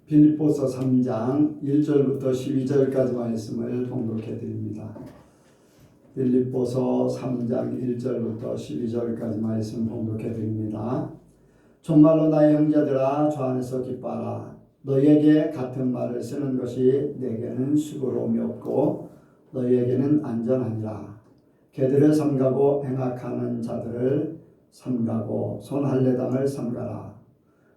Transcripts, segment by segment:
빌립보서 3장 1절부터 12절까지 말씀을 봉독해 드립니다. 빌립보서 3장 1절부터 12절까지 말씀 봉독해 드립니다. 정말로 나의 형제들아 주 안에서 기뻐하라. 너희에게 같은 말을 쓰는 것이 내게는 수고로움이 없고 너희에게는 안전하니라. 개들을 삼가고 행악하는 자들을 삼가고 손할례당을 삼가라.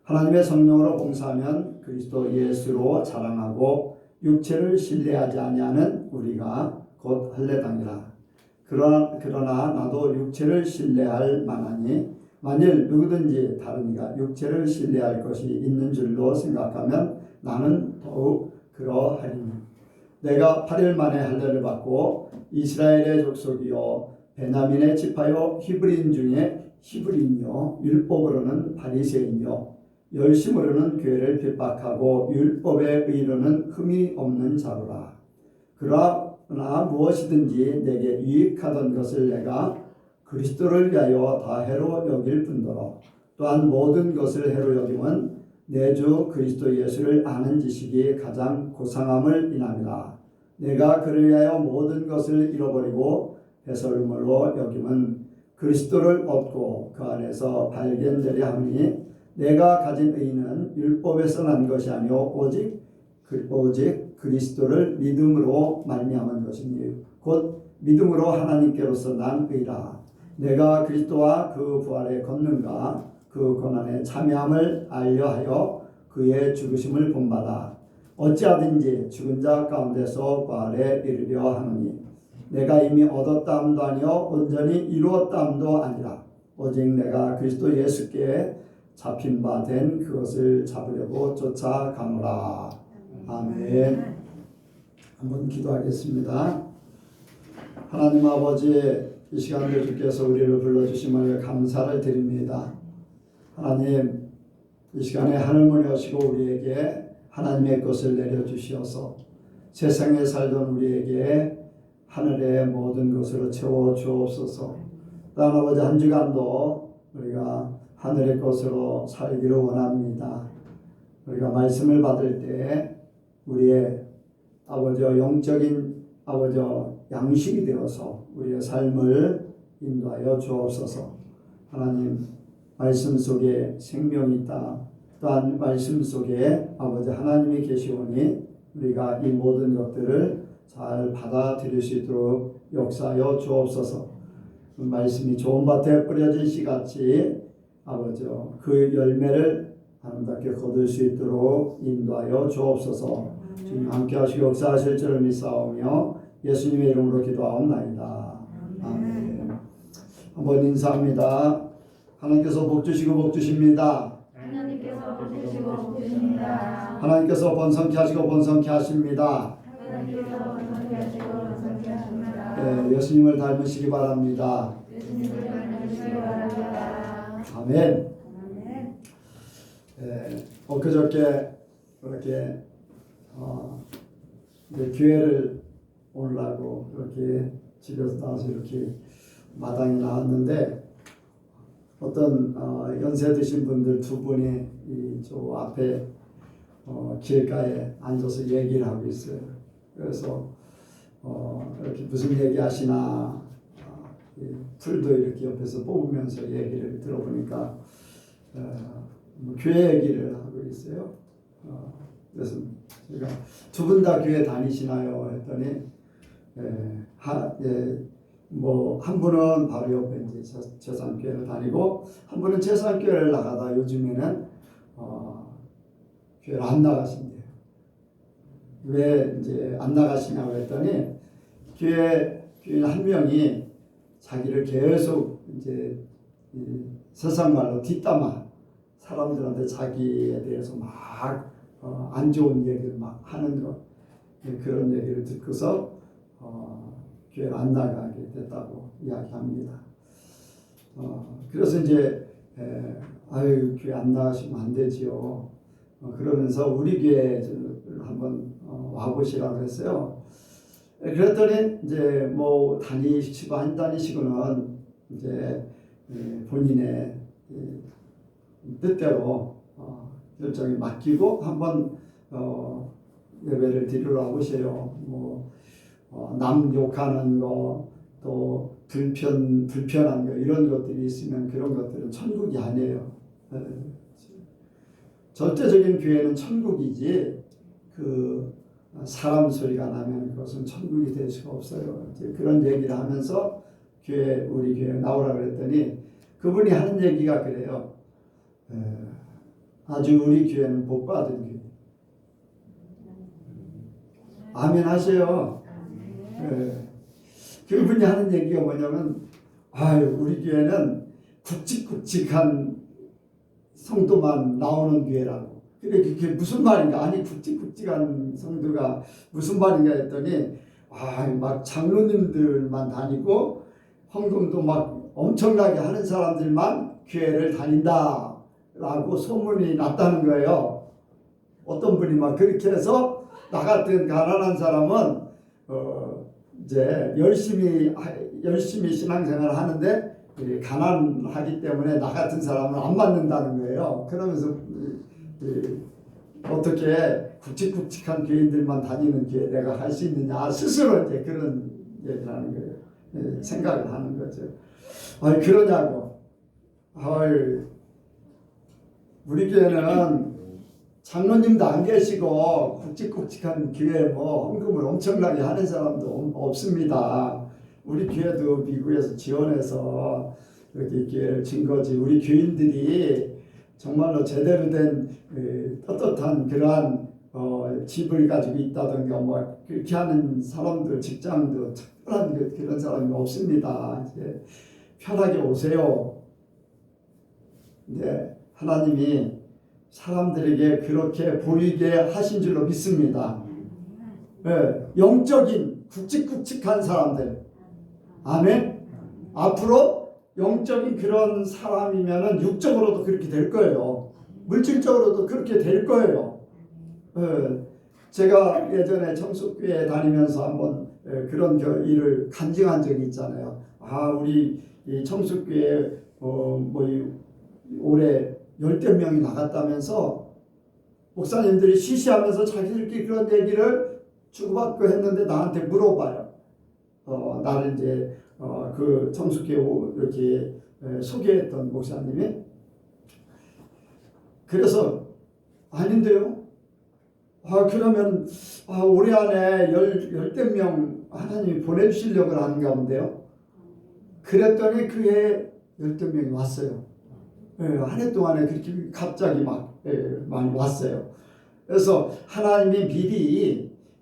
하나님의 성령으로 봉사하면 그리스도 예수로 자랑하고 육체를 신뢰하지 아니하는 우리가 곧 할례당이라. 그러나 나도 육체를 신뢰할 만하니 만일 누구든지 다른 이가 육체를 신뢰할 것이 있는 줄로 생각하면 나는 더욱 그러하리니 내가 8일 만에 할례를 받고 이스라엘의 족속이요 베냐민의 지파요 히브리인 중에 히브리인이요 율법으로는 바리새인이요 열심으로는 교회를 핍박하고 율법의 의로는 흠이 없는 자로라. 그러나 무엇이든지 내게 유익하던 것을 내가 그리스도를 위하여 다 해로 여길 뿐더러 또한 모든 것을 해로 여김은 내 주 그리스도 예수를 아는 지식이 가장 고상함을 인함이라. 내가 그를 위하여 모든 것을 잃어버리고 배설물로 여김은 그리스도를 얻고 그 안에서 발견되려 하니 내가 가진 의는 율법에서 난 것이 아니요 오직 그리스도를 믿음으로 말미암은 것이니 곧 믿음으로 하나님께로서 난 의라. 내가 그리스도와 그 부활의 권능과 그 고난의 참여함을 알려하여 그의 죽으심을 본받아 어찌하든지 죽은 자 가운데서 부활에 이르려 하노니 내가 이미 얻었다함도 아니요 온전히 이루었다함도 아니라 오직 내가 그리스도 예수께 잡힌 바 된 그것을 잡으려고 쫓아가노라. 아멘. 한번 기도하겠습니다. 하나님 아버지, 이 시간에 주께서 우리를 불러주심을 감사를 드립니다. 하나님, 이 시간에 하늘문에 오시고 우리에게 하나님의 것을 내려주시어서 세상에 살던 우리에게 하늘의 모든 것으로 채워 주옵소서. 또한 아버지 한 주간도 우리가 하늘의 것으로 살기를 원합니다. 우리가 말씀을 받을 때 우리의 아버지와 영적인 아버지와 양식이 되어서 우리의 삶을 인도하여 주옵소서. 하나님, 말씀 속에 생명이 있다. 또한 말씀 속에 아버지 하나님이 계시오니 우리가 이 모든 것들을 잘 받아들일 수 있도록 역사하여 주옵소서. 그 말씀이 좋은 밭에 뿌려진 씨같이 아버지 그 열매를 아름답게 거둘 수 있도록 인도하여 주옵소서. 주님 함께 하시고 역사하실 줄을 믿사오며 예수님의 이름으로 기도하옵나이다. 아멘. 한번 인사합니다. 하나님께서 복 주시고 복 주십니다. 하나님께서 복 주시고 복 주십니다. 하나님께서 번성케 하시고 번성케 하십니다. 하나님께서 번성케 하시고 번성케 하십니다. 네, 예수님을 닮으시기 바랍니다. 예수님을 닮으시기 바랍니다. 아멘. 엊그저께 그렇게 이제 교회를 오려고 이렇게 집에서 나와서 이렇게 마당에 나왔는데 어떤 연세 드신 분들 두 분이 저 앞에 길가에 앉아서 얘기를 하고 있어요. 그래서 이렇게 무슨 얘기 하시나 풀도 이렇게 옆에서 뽑으면서 얘기를 들어보니까 교회 얘기를 하고 있어요. 그래서 제가 두 분 다 교회 다니시나요? 했더니 한 분은 바로 옆에 이제 재산교회를 다니고 한 분은 재산교회를 나가다 요즘에는 교회를 안 나가신대요. 왜 이제 안 나가시냐고 했더니 교회 한 명이 자기를 계속 이제 세상 말로 뒷담화 사람들한테 자기에 대해서 막 안 좋은 얘기를 막 하는 거 그런 얘기를 듣고서 교회를 안 나가게 됐다고 이야기합니다. 그래서 이제 교회 안 나가시면 안 되지요. 그러면서 우리 교회를 한번 와보시라고 했어요. 그랬더니 이제 뭐 다니시고는 이제 본인의 뜻대로 결정에 맡기고 한번 예배를 드리러 와보세요. 남 욕하는 거, 또 불편한 거, 이런 것들이 있으면 그런 것들은 천국이 아니에요. 절대적인 교회는 천국이지, 사람 소리가 나면 그것은 천국이 될 수가 없어요. 이제 그런 얘기를 하면서 우리 교회 나오라 그랬더니 그분이 하는 얘기가 그래요. 아주 우리 교회는 복 받은 교회. 아멘 하세요. 그분이 하는 얘기가 뭐냐면, 우리 교회는 굵직굵직한 성도만 나오는 교회라고. 그게 무슨 말인가? 아니, 굵직굵직한 성도가 무슨 말인가 했더니, 막 장로님들만 다니고 헌금도 막 엄청나게 하는 사람들만 교회를 다닌다라고 소문이 났다는 거예요. 어떤 분이 막 그렇게 해서 나 같은 가난한 사람은 이제 열심히 신앙생활을 하는데 가난하기 때문에 나 같은 사람은 안 받는다는 거예요. 그러면서 어떻게 굵직굵직한 교인들만 다니는 교회 내가 할 수 있느냐, 스스로 이제 그런 얘기를 하는 거예요. 생각을 하는 거죠. 그러냐고. 우리 교회는 장로님도 안 계시고 굵직굵직한 교회 헌금을 엄청나게 하는 사람도 없습니다. 우리 교회도 미국에서 지원해서 이렇게 교회를 진 거지. 우리 교인들이 정말로 제대로 된 떳떳한 그러한 집을 가지고 있다든가 그렇게 하는 사람들, 직장도 특별한 그런 사람이 없습니다. 이제 편하게 오세요. 네, 하나님이 사람들에게 그렇게 보이게 하신 줄로 믿습니다. 네, 영적인 굵직굵직한 사람들. 아멘. 앞으로 영적인 그런 사람이면은 육적으로도 그렇게 될 거예요. 물질적으로도 그렇게 될 거예요. 제가 예전에 청숙교회 다니면서 한번 그런 일을 간증한 적이 있잖아요. 우리 이 청숙교회 올해 10대 명이 나갔다면서 목사님들이 시시하면서 자기들끼리 그런 얘기를 주고받고 했는데 나한테 물어봐요. 나를 이제 그 청숙교회 이렇게 소개했던 목사님이. 그래서 아닌데요. 그러면 올해 안에 10대 명 하나님이 보내주시려고 하는가 본데요. 그랬더니 그해 10대 명이 왔어요. 한 해 동안에 그렇게 갑자기 많이 왔어요. 그래서 하나님이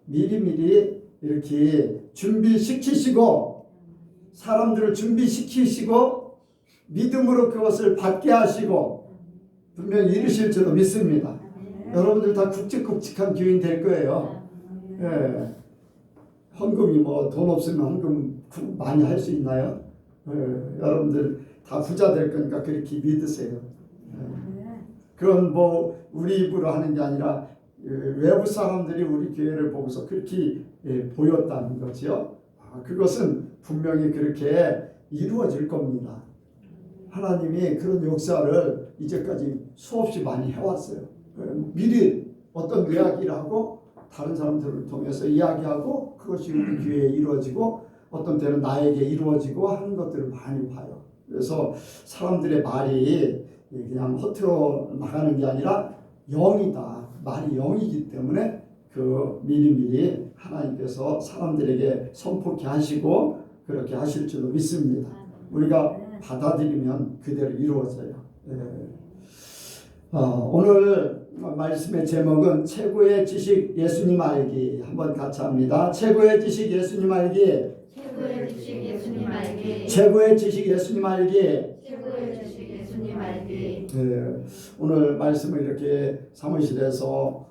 미리 이렇게 준비시키시고 사람들을 준비시키시고 믿음으로 그것을 받게 하시고 분명히 이루실 줄로 믿습니다. 여러분들 다 굵직굵직한 교인 될 거예요. 헌금이 돈 없으면 헌금 많이 할 수 있나요? 여러분들 다 부자 될 거니까 그렇게 믿으세요. 그건 우리 입으로 하는 게 아니라 외부 사람들이 우리 교회를 보고서 그렇게 보였다는 거지요. 그것은 분명히 그렇게 이루어질 겁니다. 하나님이 그런 역사를 이제까지 수없이 많이 해왔어요. 미리 어떤 이야기를 하고 다른 사람들을 통해서 이야기하고 그것이 우리 교회에 이루어지고 어떤 때는 나에게 이루어지고 하는 것들을 많이 봐요. 그래서 사람들의 말이 그냥 허투루 나가는 게 아니라 영이다. 말이 영이기 때문에 미리 하나님께서 사람들에게 선포케 하시고 그렇게 하실 줄로 믿습니다. 우리가 받아들이면 그대로 이루어져요. 오늘 말씀의 제목은 최고의 지식 예수님 알기. 한번 같이 합니다. 최고의 지식 예수님 알기. 최고의 지식 예수님 알기. 최고의 지식 예수님 알기. 최고의 지식 예수님 알기. 오늘 말씀을 이렇게 사무실에서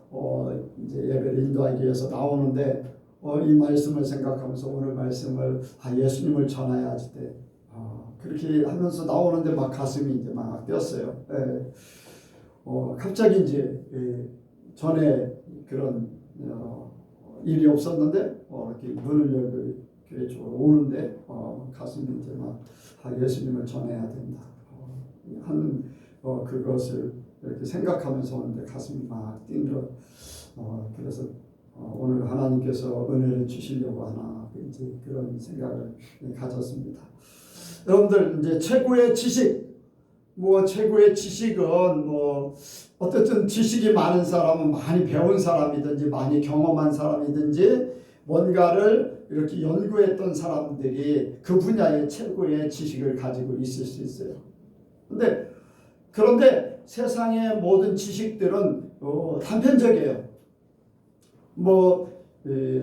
이제 예배를 인도하기 위해서 나오는데 이 말씀을 생각하면서 오늘 말씀을 예수님을 전해야지 돼. 그렇게 하면서 나오는데 막 가슴이 이제 막 뛰었어요. 갑자기 이제 전에 그런 일이 없었는데 이렇게 문을 열고 교회 쪽으로 오는데 가슴이 이제 막 예수님을 전해야 된다 하는 그것을 이렇게 생각하면서 오는데 가슴이 막 뛰들어. 그래서 오늘 하나님께서 은혜를 주시려고 하나 이제 그런 생각을 가졌습니다. 여러분들 이제 최고의 지식, 최고의 지식은 어쨌든 지식이 많은 사람은 많이 배운 사람이든지 많이 경험한 사람이든지 뭔가를 이렇게 연구했던 사람들이 그 분야의 최고의 지식을 가지고 있을 수 있어요. 그런데 세상의 모든 지식들은 단편적이에요.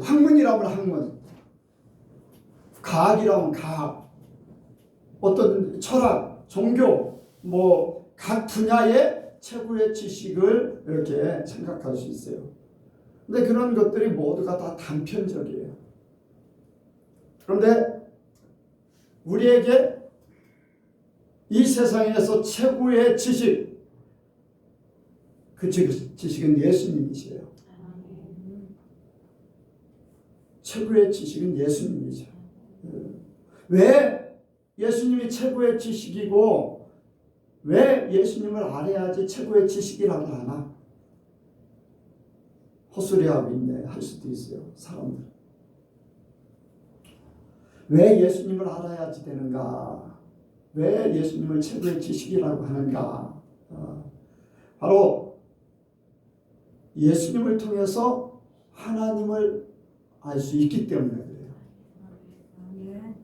학문이라면 학문, 과학이라면 과학, 어떤 철학, 종교, 각 분야의 최고의 지식을 이렇게 생각할 수 있어요. 근데 그런 것들이 모두가 다 단편적이에요. 그런데 우리에게 이 세상에서 최고의 지식, 그 지식은 예수님이세요. 최고의 지식은 예수님이죠. 왜 예수님이 최고의 지식이고 왜 예수님을 알아야지 최고의 지식이라고 하나? 헛소리하고 있네 할 수도 있어요. 사람들. 왜 예수님을 알아야지 되는가? 왜 예수님을 최고의 지식이라고 하는가? 바로 예수님을 통해서 하나님을 알 수 있기 때문에 그래요.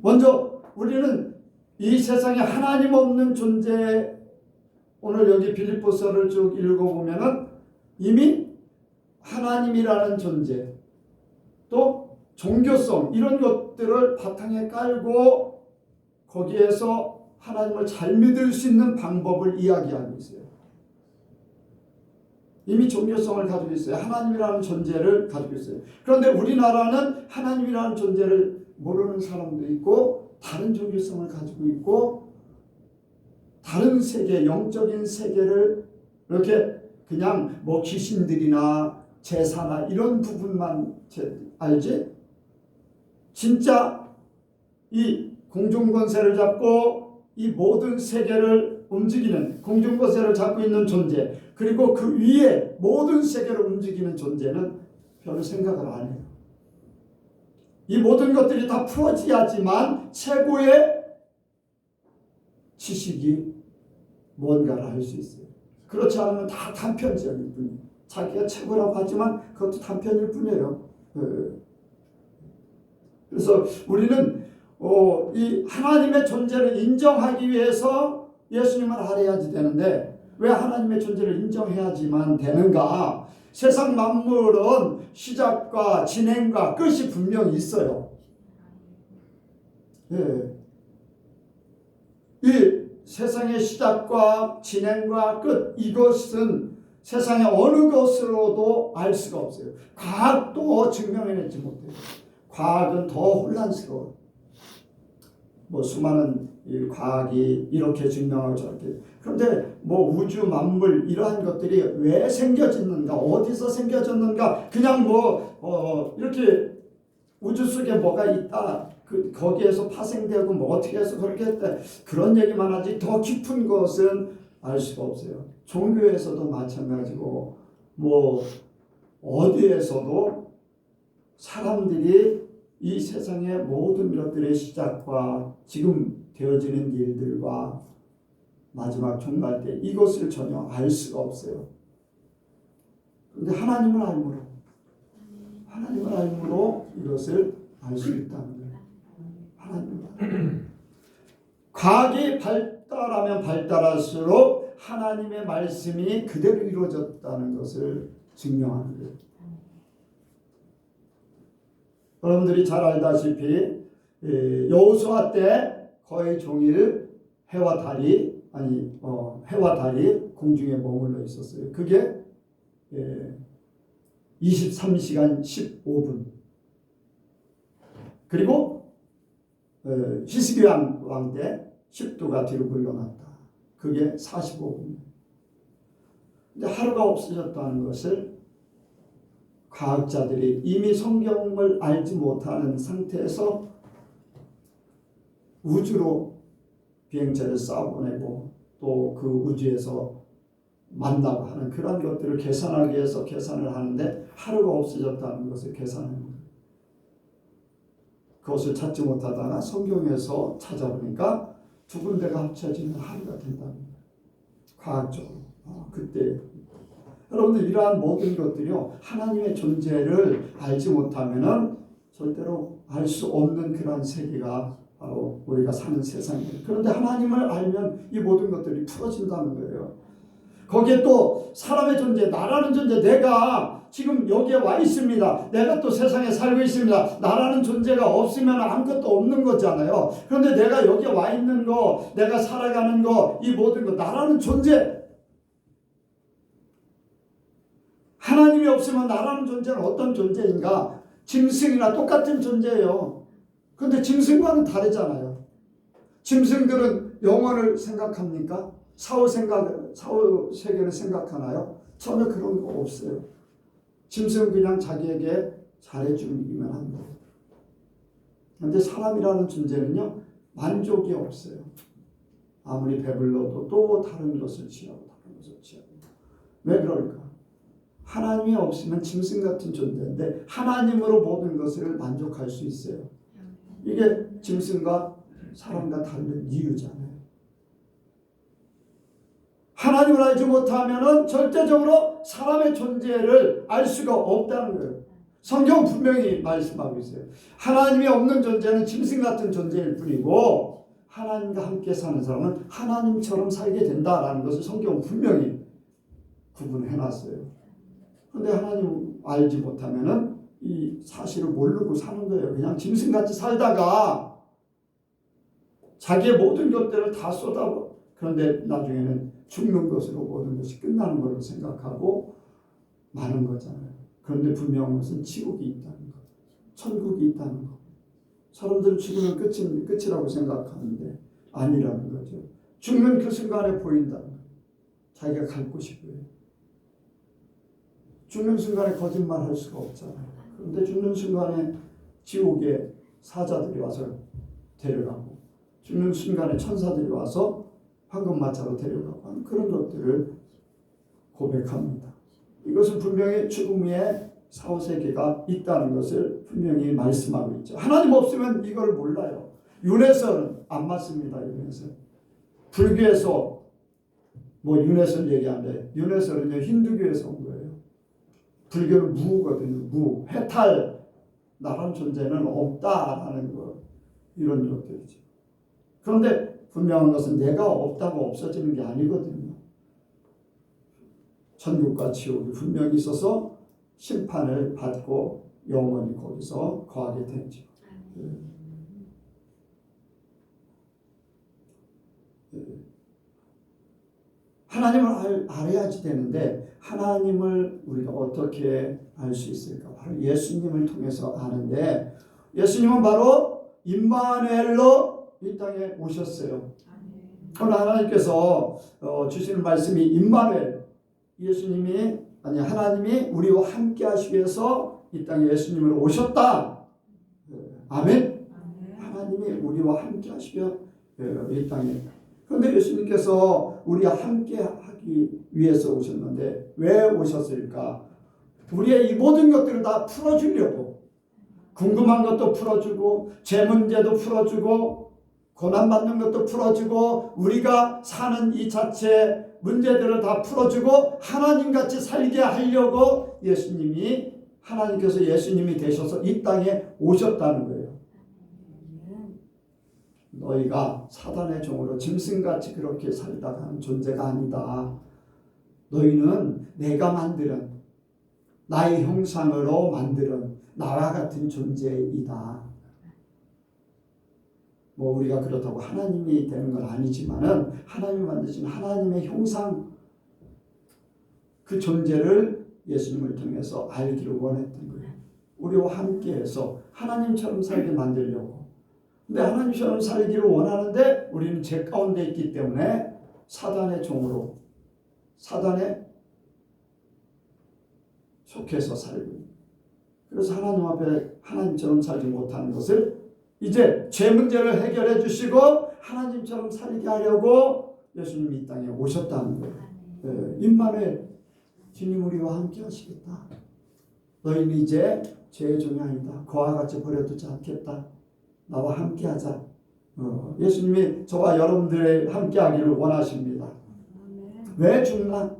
먼저 우리는 이 세상에 하나님 없는 존재, 오늘 여기 빌립보서를 쭉 읽어보면은 이미 하나님이라는 존재, 또 종교성 이런 것들을 바탕에 깔고 거기에서 하나님을 잘 믿을 수 있는 방법을 이야기하고 있어요. 이미 종교성을 가지고 있어요. 하나님이라는 존재를 가지고 있어요. 그런데 우리나라는 하나님이라는 존재를 모르는 사람도 있고 다른 종교성을 가지고 있고 다른 세계, 영적인 세계를 이렇게 그냥 귀신들이나 제사나 이런 부분만 알지? 진짜 이 공중권세를 잡고 이 모든 세계를 움직이는 공중권세를 잡고 있는 존재, 그리고 그 위에 모든 세계를 움직이는 존재는 별로 생각을 안 해요. 이 모든 것들이 다 풀어져야지만 최고의 지식이 뭔가를 알 수 있어요. 그렇지 않으면 다 단편적일 뿐이에요. 자기가 최고라고 하지만 그것도 단편일 뿐이에요. 그래서 우리는 이 하나님의 존재를 인정하기 위해서 예수님을 알아야지 되는데 왜 하나님의 존재를 인정해야지만 되는가? 세상 만물은 시작과 진행과 끝이 분명히 있어요. 이 세상의 시작과 진행과 끝, 이것은 세상의 어느 것으로도 알 수가 없어요. 과학도 증명해내지 못해요. 과학은 더 혼란스러워. 수많은 이 과학이 이렇게 증명하고 저렇게. 그런데 우주 만물 이러한 것들이 왜 생겨졌는가, 어디서 생겨졌는가, 그냥 이렇게 우주 속에 뭐가 있다, 거기에서 파생되고 어떻게 해서 그렇게 했다, 그런 얘기만 하지 더 깊은 것은 알 수가 없어요. 종교에서도 마찬가지고 어디에서도 사람들이 이 세상의 모든 것들의 시작과 지금 되어지는 일들과 마지막 종말 때 이것을 전혀 알 수가 없어요. 그런데 하나님을 알므로 이것을 알 수 있다는 거예요. 하나님을 과학이 발달하면 발달할수록 하나님의 말씀이 그대로 이루어졌다는 것을 증명하는 거예요. 여러분들이 잘 알다시피 여호수아 때 거의 종일 해와 달이 공중에 머물러 있었어요. 그게 23시간 15분. 그리고 히스기 왕 때 10도가 뒤로 물러났다. 그게 45분. 근데 하루가 없어졌다는 것을 과학자들이 이미 성경을 알지 못하는 상태에서 우주로 비행체를 쏴보내고 또 그 우주에서 만나고 하는 그런 것들을 계산하기 위해서 계산을 하는데 하루가 없어졌다는 것을 계산하는 거예요. 그것을 찾지 못하다가 성경에서 찾아보니까 두 군데가 합쳐지면 하루가 된다는 거예요. 과학적으로. 그때 여러분들 이러한 모든 것들이요 하나님의 존재를 알지 못하면은 절대로 알 수 없는 그런 세계가 바로 우리가 사는 세상이에요. 그런데 하나님을 알면 이 모든 것들이 풀어진다는 거예요. 거기에 또 사람의 존재, 나라는 존재, 내가 지금 여기에 와 있습니다. 내가 또 세상에 살고 있습니다. 나라는 존재가 없으면 아무것도 없는 거잖아요. 그런데 내가 여기에 와 있는 거, 내가 살아가는 거, 이 모든 거, 나라는 존재. 하나님이 없으면 나라는 존재는 어떤 존재인가? 짐승이나 똑같은 존재예요. 그런데 짐승과는 다르잖아요. 짐승들은 영혼을 생각합니까? 사후 세계를 생각하나요? 전혀 그런 거 없어요. 짐승은 그냥 자기에게 잘해주기만 합니다. 그런데 사람이라는 존재는요, 만족이 없어요. 아무리 배불러도 또 다른 것을 취하고 다른 것을 취하고. 왜 그럴까? 하나님이 없으면 짐승 같은 존재인데 하나님으로 모든 것을 만족할 수 있어요. 이게 짐승과 사람과 다른 이유잖아요. 하나님을 알지 못하면은 절대적으로 사람의 존재를 알 수가 없다는 거예요. 성경 분명히 말씀하고 있어요. 하나님이 없는 존재는 짐승 같은 존재일 뿐이고 하나님과 함께 사는 사람은 하나님처럼 살게 된다라는 것을 성경 분명히 구분해 놨어요. 그런데 하나님 알지 못하면은 이 사실을 모르고 사는 거예요. 그냥 짐승같이 살다가 자기의 모든 것들을 다 쏟아부어. 그런데 나중에는 죽는 것으로 모든 것이 끝나는 걸로 생각하고 마는 거잖아요. 그런데 분명한 것은 지옥이 있다는 것, 천국이 있다는 것. 사람들은 죽으면 끝이라고 생각하는데 아니라는 거죠. 죽는 그 순간에 보인다는 것. 자기가 갈 곳이 보여요. 죽는 순간에 거짓말 할 수가 없잖아요. 그런데 죽는 순간에 지옥에 사자들이 와서 데려가고 죽는 순간에 천사들이 와서 황금마차로 데려가고 하는 그런 것들을 고백합니다. 이것은 분명히 죽음 위에 사후세계가 있다는 것을 분명히 말씀하고 있죠. 하나님 없으면 이걸 몰라요. 윤회설은 안 맞습니다. 윤회설. 불교에서 윤회설 얘기하는데 윤회설은요 힌두교에서 온 거예요. 불교는 무거든요. 무. 해탈. 나란 존재는 없다라는 거. 이런 것들이죠. 그런데 분명한 것은 내가 없다고 없어지는 게 아니거든요. 천국과 지옥이 분명히 있어서 심판을 받고 영원히 거기서 거하게 되죠. 하나님을 알아야지 되는데 하나님을 우리가 어떻게 알 수 있을까? 바로 예수님을 통해서 아는데 예수님은 바로 임마누엘로 이 땅에 오셨어요. 오늘 하나님께서 주시는 말씀이 임마누엘, 하나님이 우리와 함께 하시기 위해서 이 땅에 예수님으로 오셨다. 아멘. 하나님이 우리와 함께 하시기 이 땅에. 그런데 예수님께서 우리와 함께 하기 위해서 오셨는데 왜 오셨을까? 우리의 이 모든 것들을 다 풀어주려고. 궁금한 것도 풀어주고 죄 문제도 풀어주고 고난받는 것도 풀어주고 우리가 사는 이 자체 문제들을 다 풀어주고 하나님같이 살게 하려고 하나님께서 예수님이 되셔서 이 땅에 오셨다는 거예요. 너희가 사단의 종으로 짐승같이 그렇게 살다가 하는 존재가 아니다. 너희는 내가 만드는 나의 형상으로 만드는 나와 같은 존재이다. 우리가 그렇다고 하나님이 되는 건 아니지만은 하나님이 만드신 하나님의 형상 그 존재를 예수님을 통해서 알기를 원했던 거예요. 우리와 함께해서 하나님처럼 살게 만들려고. 근데 하나님처럼 살기를 원하는데 우리는 죄 가운데 있기 때문에 사단의 종으로 사단에 속해서 살고 그래서 하나님 앞에 하나님처럼 살지 못하는 것을 이제 죄 문제를 해결해 주시고 하나님처럼 살게 하려고 예수님이 이 땅에 오셨다는 거예요. 임마누엘, 주님 우리와 함께 하시겠다. 너희는 이제 죄의 종이 아니다. 그와 같이 버려두지 않겠다. 나와 함께 하자. 예수님이 저와 여러분들의 함께 하기를 원하십니다. 왜 죽나?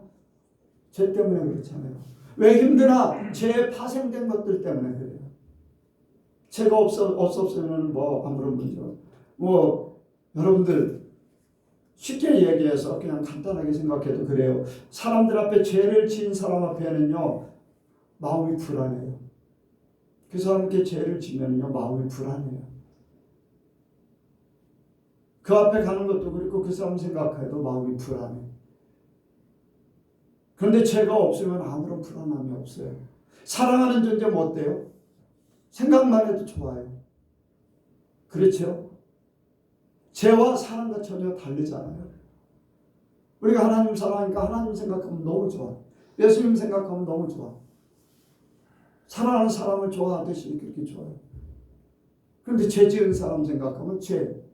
죄 때문에 그렇잖아요. 왜 힘드나? 죄에 파생된 것들 때문에 그래요. 죄가 없었으면 뭐 아무런 문제. 여러분들 쉽게 얘기해서 그냥 간단하게 생각해도 그래요. 사람들 앞에 죄를 지은 사람 앞에는요 마음이 불안해요. 그 사람께 죄를 지면요 마음이 불안해요. 그 앞에 가는 것도 그렇고 그 사람 생각해도 마음이 불안해. 그런데 죄가 없으면 아무런 불안함이 없어요. 사랑하는 존재면 어때요? 생각만 해도 좋아요. 그렇죠? 죄와 사랑과 전혀 다르잖아요. 우리가 하나님 사랑하니까 하나님 생각하면 너무 좋아. 예수님 생각하면 너무 좋아. 사랑하는 사람을 좋아하듯이 그렇게 좋아요. 그런데 죄 지은 사람 생각하면 죄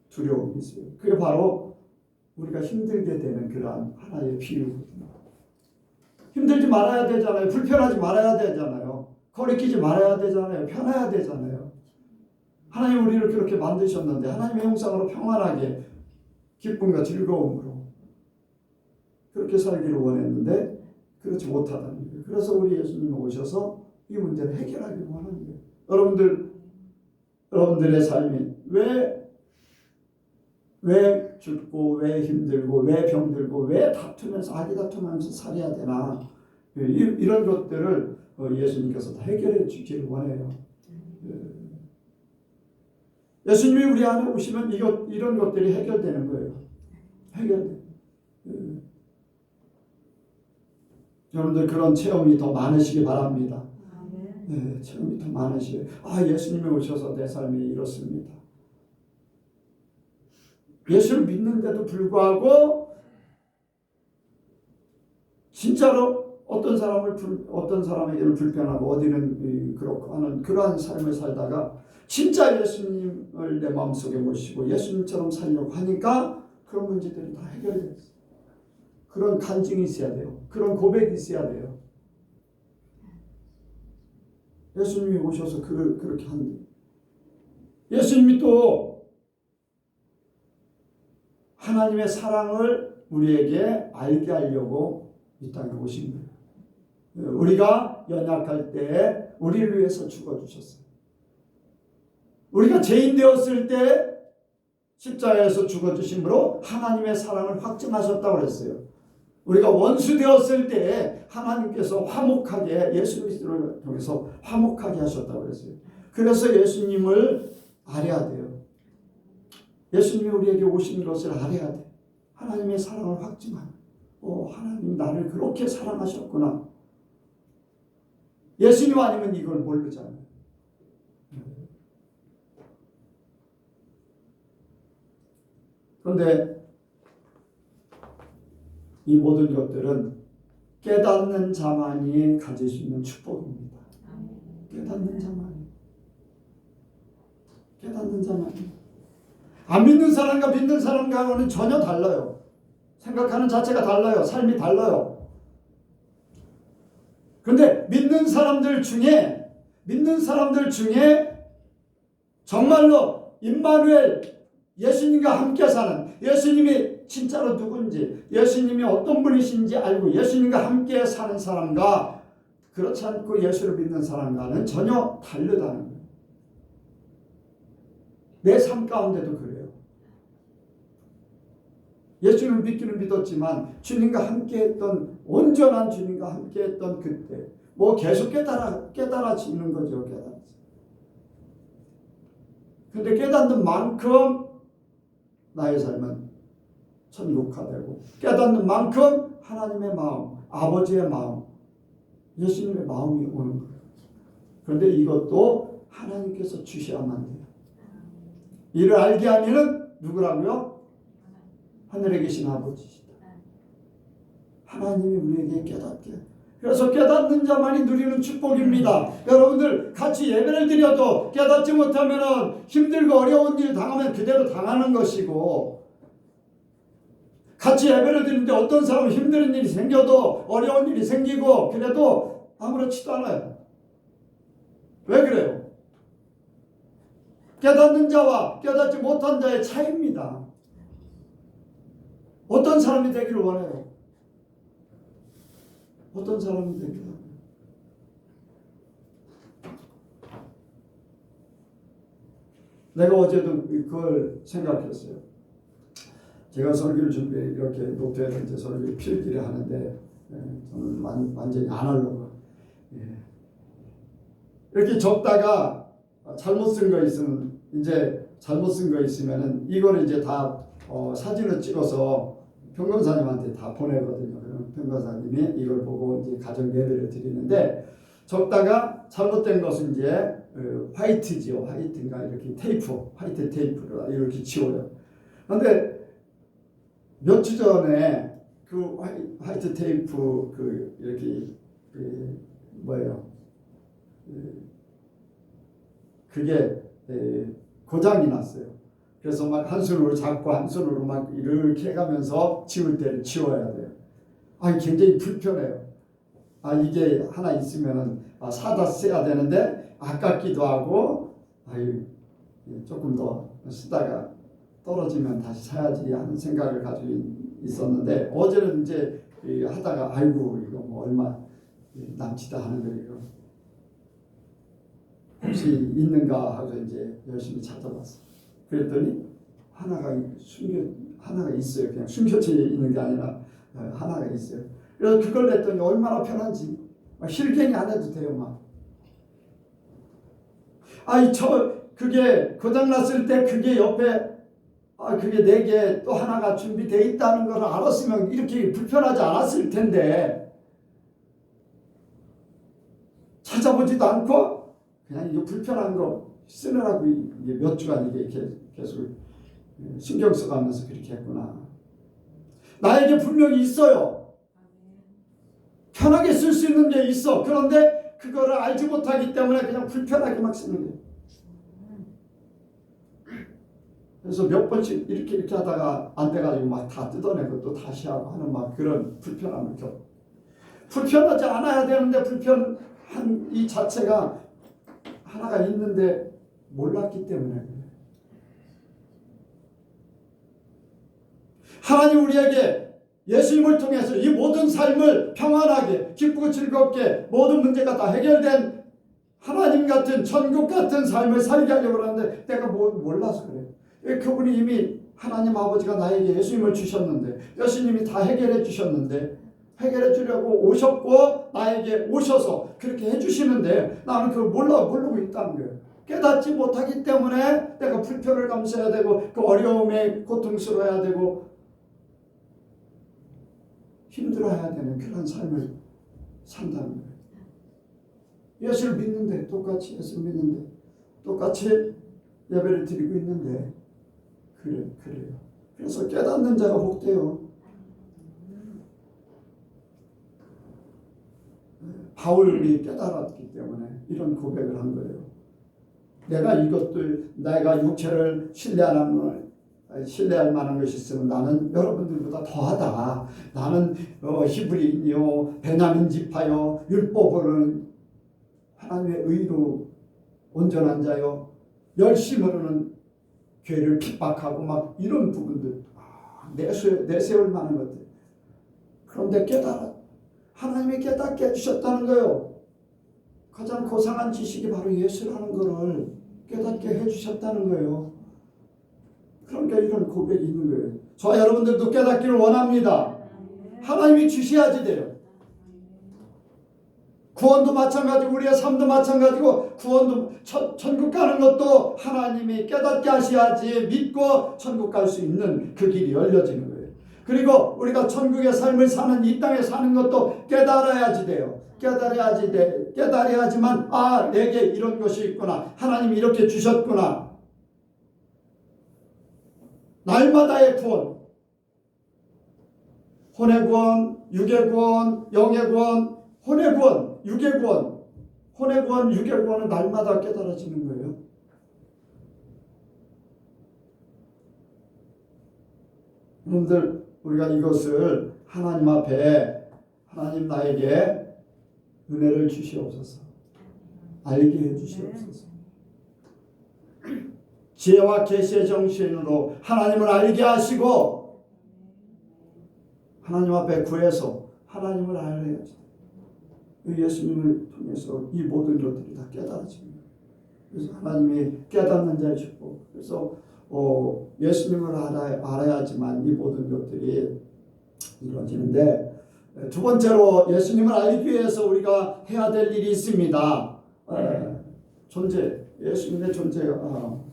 두려움이 있어요. 그게 바로 우리가 힘들게 되는 그러한 하나의 비유거든요. 힘들지 말아야 되잖아요. 불편하지 말아야 되잖아요. 거리끼지 말아야 되잖아요. 편해야 되잖아요. 하나님 우리를 그렇게 만드셨는데 하나님의 형상으로 평안하게 기쁨과 즐거움으로 그렇게 살기를 원했는데 그렇지 못하다는 거예요. 그래서 우리 예수님이 오셔서 이 문제를 해결하기를 원하는 거예요. 여러분들의 삶이 왜 죽고 왜 힘들고 왜 병들고 왜 다투면서 아기다투면서 살아야 되나 이런 것들을 예수님께서 다 해결해 주기를 원해요. 예수님이 우리 안에 오시면 이런 것들이 해결되는 거예요. 해결돼. 여러분들 그런 체험이 더 많으시기 바랍니다. 네, 체험이 더 많으시게. 예수님이 오셔서 내 삶이 이렇습니다. 예수를 믿는데도 불구하고 진짜로 어떤 사람에게는 불편하고 어디는 그렇고 하는 그러한 삶을 살다가 진짜 예수님을 내 마음속에 모시고 예수님처럼 살려고 하니까 그런 문제들이 다 해결됐어요. 그런 간증이 있어야 돼요. 그런 고백이 있어야 돼요. 예수님이 오셔서 그렇게 한다. 예수님이 또 하나님의 사랑을 우리에게 알게 하려고 이 땅에 오신 거예요. 우리가 연약할 때 우리를 위해서 죽어주셨어요. 우리가 죄인 되었을 때 십자가에서 죽어주심으로 하나님의 사랑을 확증하셨다고 그랬어요. 우리가 원수 되었을 때 하나님께서 화목하게 예수 그리스도를 통해서 화목하게 하셨다고 그랬어요. 그래서 예수님을 알아야 돼요. 예수님이 우리에게 오신 것을 알아야 돼. 하나님의 사랑을 확증하는. 하나님 나를 그렇게 사랑하셨구나. 예수님 아니면 이걸 모르잖아요. 그런데 이 모든 것들은 깨닫는 자만이 가질 수 있는 축복입니다. 깨닫는 자만이. 안 믿는 사람과 믿는 사람과는 전혀 달라요. 생각하는 자체가 달라요. 삶이 달라요. 그런데 믿는 사람들 중에 정말로 임마누엘 예수님과 함께 사는, 예수님이 진짜로 누군지, 예수님이 어떤 분이신지 알고 예수님과 함께 사는 사람과 그렇지 않고 예수를 믿는 사람과는 전혀 다르다는 거예요. 내 삶 가운데도 그래요. 예수를 믿기는 믿었지만 주님과 함께했던, 온전한 주님과 함께했던 그때 계속 깨달아지는 거죠. 그런데 깨닫는 만큼 나의 삶은 천국화되고, 깨닫는 만큼 하나님의 마음, 아버지의 마음, 예수님의 마음이 오는 거예요. 그런데 이것도 하나님께서 주셔야만 돼요. 이를 알게 하면은 누구라고요? 하늘에 계신 아버지시다. 하나님이 우리에게 깨닫게. 그래서 깨닫는 자만이 누리는 축복입니다. 여러분들 같이 예배를 드려도 깨닫지 못하면 힘들고 어려운 일 당하면 그대로 당하는 것이고, 같이 예배를 드리는데 어떤 사람은 힘든 일이 생겨도 어려운 일이 생기고 그래도 아무렇지도 않아요. 왜 그래요? 깨닫는 자와 깨닫지 못한 자의 차이입니다. 어떤 사람이 되기를 원해요? 어떤 사람이 되기를 원해요? 내가 어제도 그걸 생각했어요. 제가 설교를 준비 이렇게 녹두에서 이제 설교 필기를 하는데 저는 완전히 안 하려고 이렇게 적다가 잘못 쓴 거 있으면 이제 잘못 쓴 거 있으면은 이걸 이제 다 사진을 찍어서 평강사님한테 다 보내거든요. 그럼 평강사님이 이걸 보고 이제 가정 예배를 드리는데 적다가 잘못된 것은 이제 화이트지요. 화이트인가 이렇게 테이프, 화이트 테이프로 이렇게 지워요. 그런데 몇 주 전에 그 화이트 테이프 그 이렇게 뭐예요? 그게 고장이 났어요. 그래서 막 한 손으로 잡고 한 손으로 막 이렇게 해가면서 지울 때를 지워야 돼요. 굉장히 불편해요. 이게 하나 있으면은 사다 써야 되는데 아깝기도 하고 조금 더 쓰다가 떨어지면 다시 사야지 하는 생각을 가지고 있었는데 어제는 이제 하다가 이거 뭐 얼마 남지도 않은 거예요. 혹시 있는가 하고 이제 열심히 찾아봤어. 그랬더니 하나가 있어요. 그냥 숨겨져 있는 게 아니라 하나가 있어요. 그래서 그걸 냈더니 얼마나 편한지 실갱이 안 해도 돼요. 그게 고장났을 때 그게 옆에 그게 4개 또 하나가 준비되어 있다는 걸 알았으면 이렇게 불편하지 않았을 텐데 찾아보지도 않고 그냥 이 불편한 거 쓰느라고 몇 주간 이게 계속 신경 써가면서 그렇게 했구나. 나에게 분명히 있어요. 편하게 쓸 수 있는 게 있어. 그런데 그거를 알지 못하기 때문에 그냥 불편하게 막 쓰는 거예요. 그래서 몇 번씩 이렇게 하다가 안 돼가지고 막 다 뜯어내고 또 다시 하고 하는 막 그런 불편함을 겪고. 불편하지 않아야 되는데 불편한 이 자체가 하나가 있는데 몰랐기 때문에 그래요. 하나님 우리에게 예수님을 통해서 이 모든 삶을 평안하게 기쁘고 즐겁게 모든 문제가 다 해결된 하나님 같은 천국 같은 삶을 살게 하려고 하는데 내가 몰라서 그래요. 그분이 이미 하나님 아버지가 나에게 예수님을 주셨는데 예수님이 다 해결해 주셨는데 해결해 주려고 오셨고 나에게 오셔서 그렇게 해주시는데 나는 그걸 모르고 있다는 거예요. 깨닫지 못하기 때문에 내가 불편을 감수해야 되고 그 어려움에 고통스러워야 되고 힘들어야 되는 그런 삶을 산다는 거예요. 예수를 믿는데 똑같이 예수를 믿는데 똑같이 예배를 드리고 있는데 그래요. 그래서 깨닫는 자가 복돼요. 바울이 깨달았기 때문에 이런 고백을 한 거예요. 내가 육체를 신뢰할 만한 것이 있으면 나는 여러분들보다 더하다. 나는 히브리인이요 베냐민 지파요 율법으로는 하나님의 의로 온전한 자요 열심으로는 교회를 핍박하고 막 이런 부분들 내세울 만한 것들. 그런데 하나님이 깨닫게 해주셨다는 거예요. 가장 고상한 지식이 바로 예수라는 것을 깨닫게 해주셨다는 거예요. 그러니까 이런 고백이 있는 거예요. 저와 여러분들도 깨닫기를 원합니다. 하나님이 주셔야지 돼요. 구원도 마찬가지고 우리의 삶도 마찬가지고 구원도 천국 가는 것도 하나님이 깨닫게 하셔야지 믿고 천국 갈 수 있는 그 길이 열려지는 거예요. 그리고 우리가 천국의 삶을 사는 이 땅에 사는 것도 깨달아야지 돼요. 깨달아야지만 내게 이런 것이 있구나. 하나님이 이렇게 주셨구나. 날마다의 구원, 혼의 구원, 육의 구원, 영의 구원, 혼의 구원, 육의 구원, 혼의 구원, 육의 구원은 날마다 깨달아지는 거예요. 여러분들 우리가 이것을 하나님 앞에 하나님 나에게 은혜를 주시옵소서. 알게 해 주시옵소서. 지혜와 계시의 정신으로 하나님을 알게 하시고 하나님 앞에 구해서 하나님을 알아야지. 예수님을 통해서 이 모든 것들이 다 깨달아집니다. 그래서 하나님이 깨닫는 자의 축복. 그래서 예수님을 알아야지만 이 모든 것들이 이루어지는데, 두 번째로 예수님을 알기 위해서 우리가 해야 될 일이 있습니다. 존재, 예수님의 존재가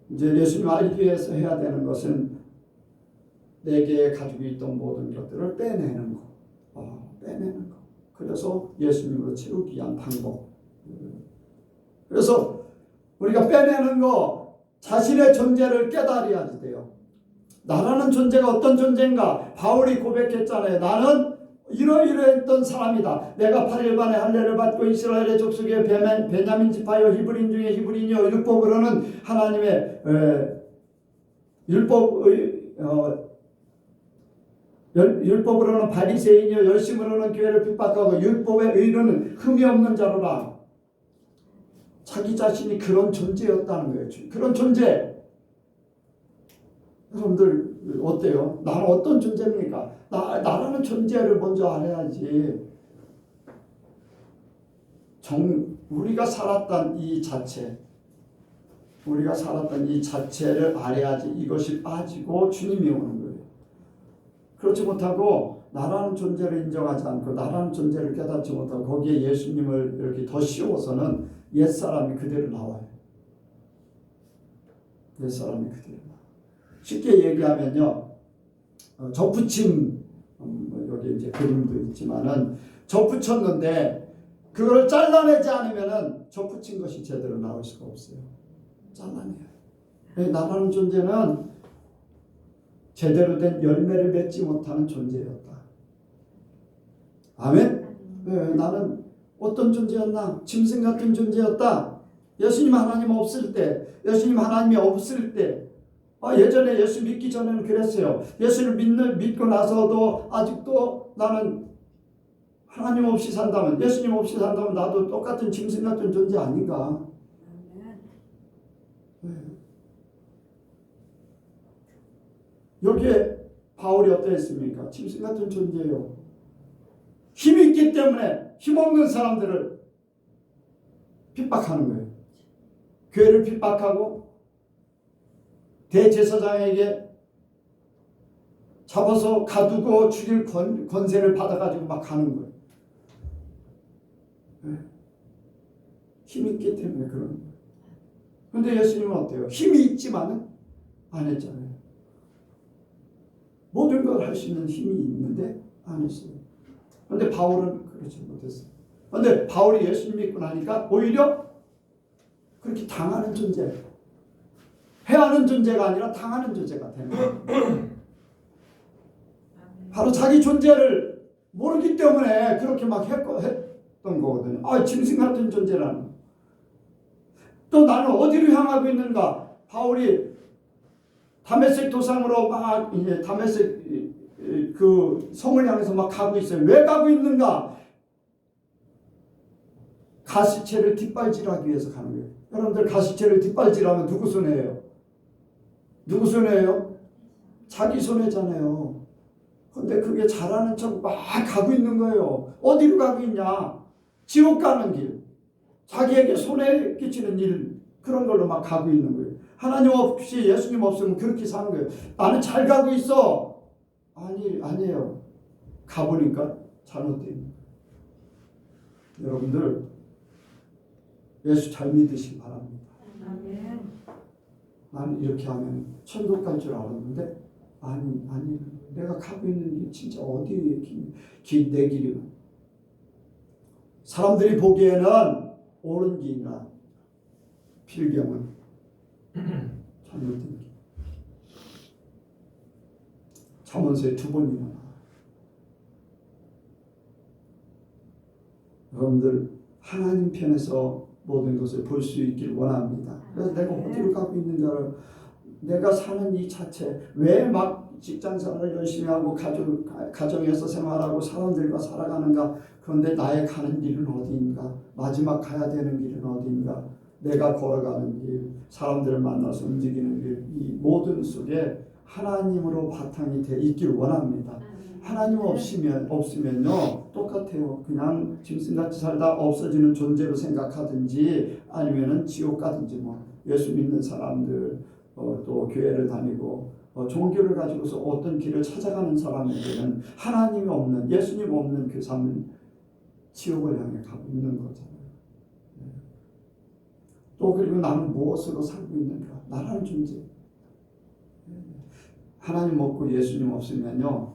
이제 예수님을 알기 위해서 해야 되는 것은 내게 가지고 있던 모든 것들을 빼내는 거. 빼내는 거. 그래서 예수님으로 채우기 위한 방법. 그래서 우리가 빼내는 거, 자신의 존재를 깨달아야지 돼요. 나라는 존재가 어떤 존재인가? 바울이 고백했잖아요. 나는 이러이러했던 사람이다. 내가 8일반의 할례를 받고 이스라엘의 족속의 베냐민 지파요, 히브리인 중에 히브리인이요, 율법으로는 하나님의 율법으로는 바리새인이요, 열심으로는 교회를 핍박하고 율법의 의로는 흠이 없는 자로라. 자기 자신이 그런 존재였다는 거예요. 그런 존재. 여러분들 어때요? 나는 어떤 존재입니까? 나라는 존재를 먼저 알아야지. 우리가 살았던 이 자체, 우리가 살았던 이 자체를 알아야지 이것이 빠지고 주님이 오는 거예요. 그렇지 못하고 나라는 존재를 인정하지 않고 나라는 존재를 깨닫지 못하고 거기에 예수님을 이렇게 더 씌워서는 옛사람이 그대로 나와요. 옛사람이 그대로 나와요. 쉽게 얘기하면요, 접붙임, 여기 이제 그림도 있지만은 접붙였는데 그걸 잘라내지 않으면은 접붙인 것이 제대로 나올 수가 없어요. 잘라내요. 나라는 존재는 제대로 된 열매를 맺지 못하는 존재였다. 아멘? 나는 어떤 존재였나? 짐승 같은 존재였다. 예수님 하나님 없을 때, 예수님 하나님이 없을 때, 예전에 예수 믿기 전에는 그랬어요. 예수를 믿고 나서도 아직도 나는 하나님 없이 산다면, 예수님 없이 산다면 나도 똑같은 짐승 같은 존재 아닌가? 여기에 바울이 어떠했습니까? 짐승 같은 존재예요. 힘이 있기 때문에 힘없는 사람들을 핍박하는 거예요. 교회를 핍박하고 대제사장에게 잡아서 가두고 죽일 권세를 받아가지고 막 가는 거예요. 힘이 있기 때문에 그런 거예요. 그런데 예수님은 어때요? 힘이 있지만은 안 했잖아요. 모든 걸 할 수 있는 힘이 있는데 안 했어요. 그런데 바울은 그렇지 못했어요. 그런데 바울이 예수님 믿고 나니까 오히려 그렇게 당하는 존재, 해하는 존재가 아니라 당하는 존재가 되는 거예요. 바로 자기 존재를 모르기 때문에 그렇게 막 했던 거거든요. 짐승 같은 존재라는 거. 또 나는 어디로 향하고 있는가? 바울이 다메섹 도상으로 막 이제 다메섹 그 성을 향해서 막 가고 있어요. 왜 가고 있는가? 가시체를 뒷발질하기 위해서 가는 거예요. 여러분들 가시체를 뒷발질하면 누구 손해예요? 누구 손해예요? 자기 손해잖아요. 근데 그게 잘하는 척 막 가고 있는 거예요. 어디로 가고 있냐? 지옥 가는 길. 자기에게 손해 끼치는 일, 그런 걸로 막 가고 있는 거예요. 하나님 없이 예수님 없으면 그렇게 사는 거예요. 나는 잘 가고 있어. 아니에요. 가보니까 잘못된. 여러분들 예수 잘 믿으시기 바랍니다. 나는 이렇게 하면 천국 갈 줄 알았는데 아니 내가 가고 있는 게 진짜 어디에 내 길이나 사람들이 보기에는 옳은 길이나 필경은 잘못된 길. 잠언서에 2번이나 나와요. 여러분들 하나님 편에서 모든 것을 볼 수 있길 원합니다. 그래서 내가 어디로 가고 있는가를, 내가 사는 이 자체, 왜 막 직장생활을 열심히 하고 가정에서 생활하고 사람들과 살아가는가. 그런데 나의 가는 길은 어디인가? 마지막 가야 되는 길은 어디인가? 내가 걸어가는 길, 사람들을 만나서 움직이는 길, 이 모든 속에 하나님으로 바탕이 돼 있길 원합니다. 하나님 없으면요 똑같아요. 그냥 짐승같이 살다 없어지는 존재로 생각하든지 아니면은 지옥 가든지. 뭐 예수 믿는 사람들 또 교회를 다니고 종교를 가지고서 어떤 길을 찾아가는 사람에게는 하나님이 없는, 예수님 없는 그 삶은 지옥을 향해 가고 있는 거잖아요. 또 그리고 나는 무엇으로 살고 있는가? 나라는 존재. 하나님 없고 예수님 없으면요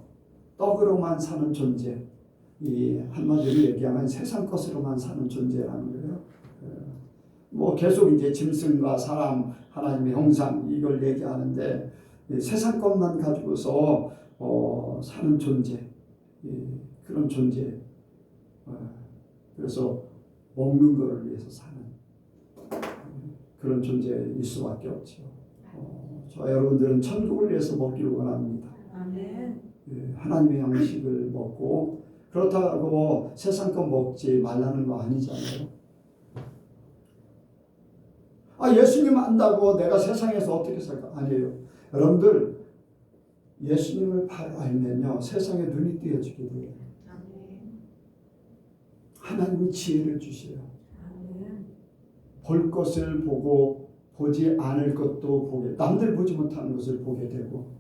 떡으로만 사는 존재, 이 한마디로 얘기하면 세상 것으로만 사는 존재라는 거예요. 뭐 계속 이제 짐승과 사람, 하나님의 형상 이걸 얘기하는데 세상 것만 가지고서 사는 존재, 그런 존재. 그래서 먹는 것을 위해서 사는 그런 존재일 수밖에 없죠. 저 여러분들은 천국을 위해서 먹기를 원합니다. 아멘. 하나님의 양식을 먹고, 그렇다고 세상 것 먹지 말라는 거 아니잖아요. 예수님 안다고 내가 세상에서 어떻게 살까? 아니에요. 여러분들 예수님을 바로 알면요 세상에 눈이 띄어지게 돼요. 하나님이 지혜를 주셔요. 볼 것을 보고 보지 않을 것도 보게, 남들 보지 못하는 것을 보게 되고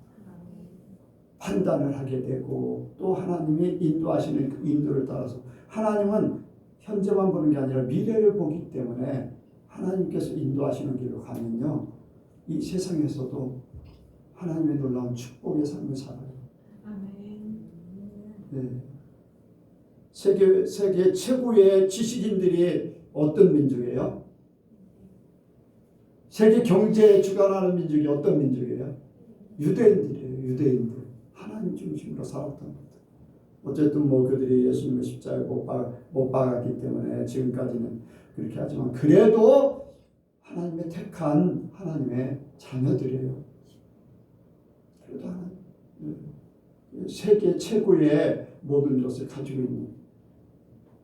판단을 하게 되고, 또 하나님이 인도하시는 그 인도를 따라서, 하나님은 현재만 보는 게 아니라 미래를 보기 때문에 하나님께서 인도하시는 길로 가면요 이 세상에서도 하나님의 놀라운 축복의 삶을 살아요. 네. 세계 최고의 지식인들이 어떤 민족이에요? 세계 경제에 주관하는 민족이 어떤 민족이에요? 유대인들이에요. 유대인들. 하나님 중심으로 살았던 것들. 어쨌든 뭐 그들이 예수님의 십자가에 못 박았기 때문에 지금까지는 그렇게 하지만, 그래도 하나님의 택한 하나님의 자녀들이에요. 그래도 하나님, 세계 최고의 모든 것을 가지고 있는,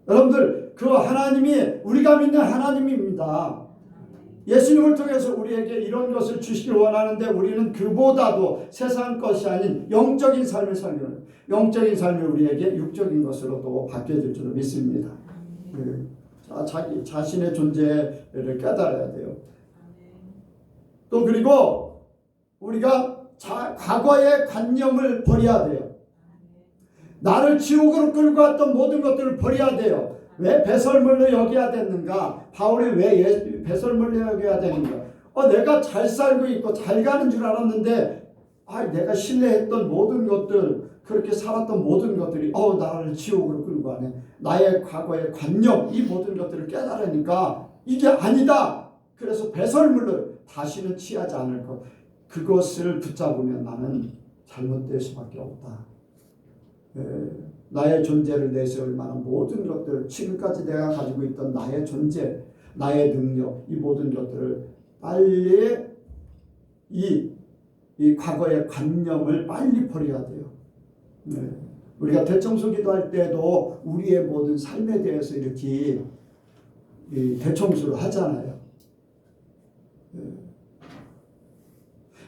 여러분들 그 하나님이 우리가 믿는 하나님입니다. 예수님을 통해서 우리에게 이런 것을 주시길 원하는데, 우리는 그보다도 세상 것이 아닌 영적인 삶을 살려는, 영적인 삶이 우리에게 육적인 것으로도 바뀌어질 줄을 믿습니다. 자기 자신의 존재를 깨달아야 돼요. 또 그리고 우리가 과거의 관념을 버려야 돼요. 나를 지옥으로 끌고 왔던 모든 것들을 버려야 돼요. 왜 배설물로 여겨야 되는가? 바울이 왜 배설물로 여겨야 되는가? 내가 잘 살고 있고 잘 가는 줄 알았는데, 내가 신뢰했던 모든 것들, 그렇게 살았던 모든 것들이 나를 지옥으로 끌고 가네. 나의 과거의 관념, 이 모든 것들을 깨달으니까 이게 아니다. 그래서 배설물로 다시는 취하지 않을 것, 그것을 붙잡으면 나는 잘못될 수밖에 없다. 나의 존재를 내세울 만한 모든 것들, 지금까지 내가 가지고 있던 나의 존재, 나의 능력, 이 모든 것들을 빨리 이 과거의 관념을 빨리 버려야 돼요. 우리가 대청소 기도할 때도 우리의 모든 삶에 대해서 이렇게 대청소를 하잖아요.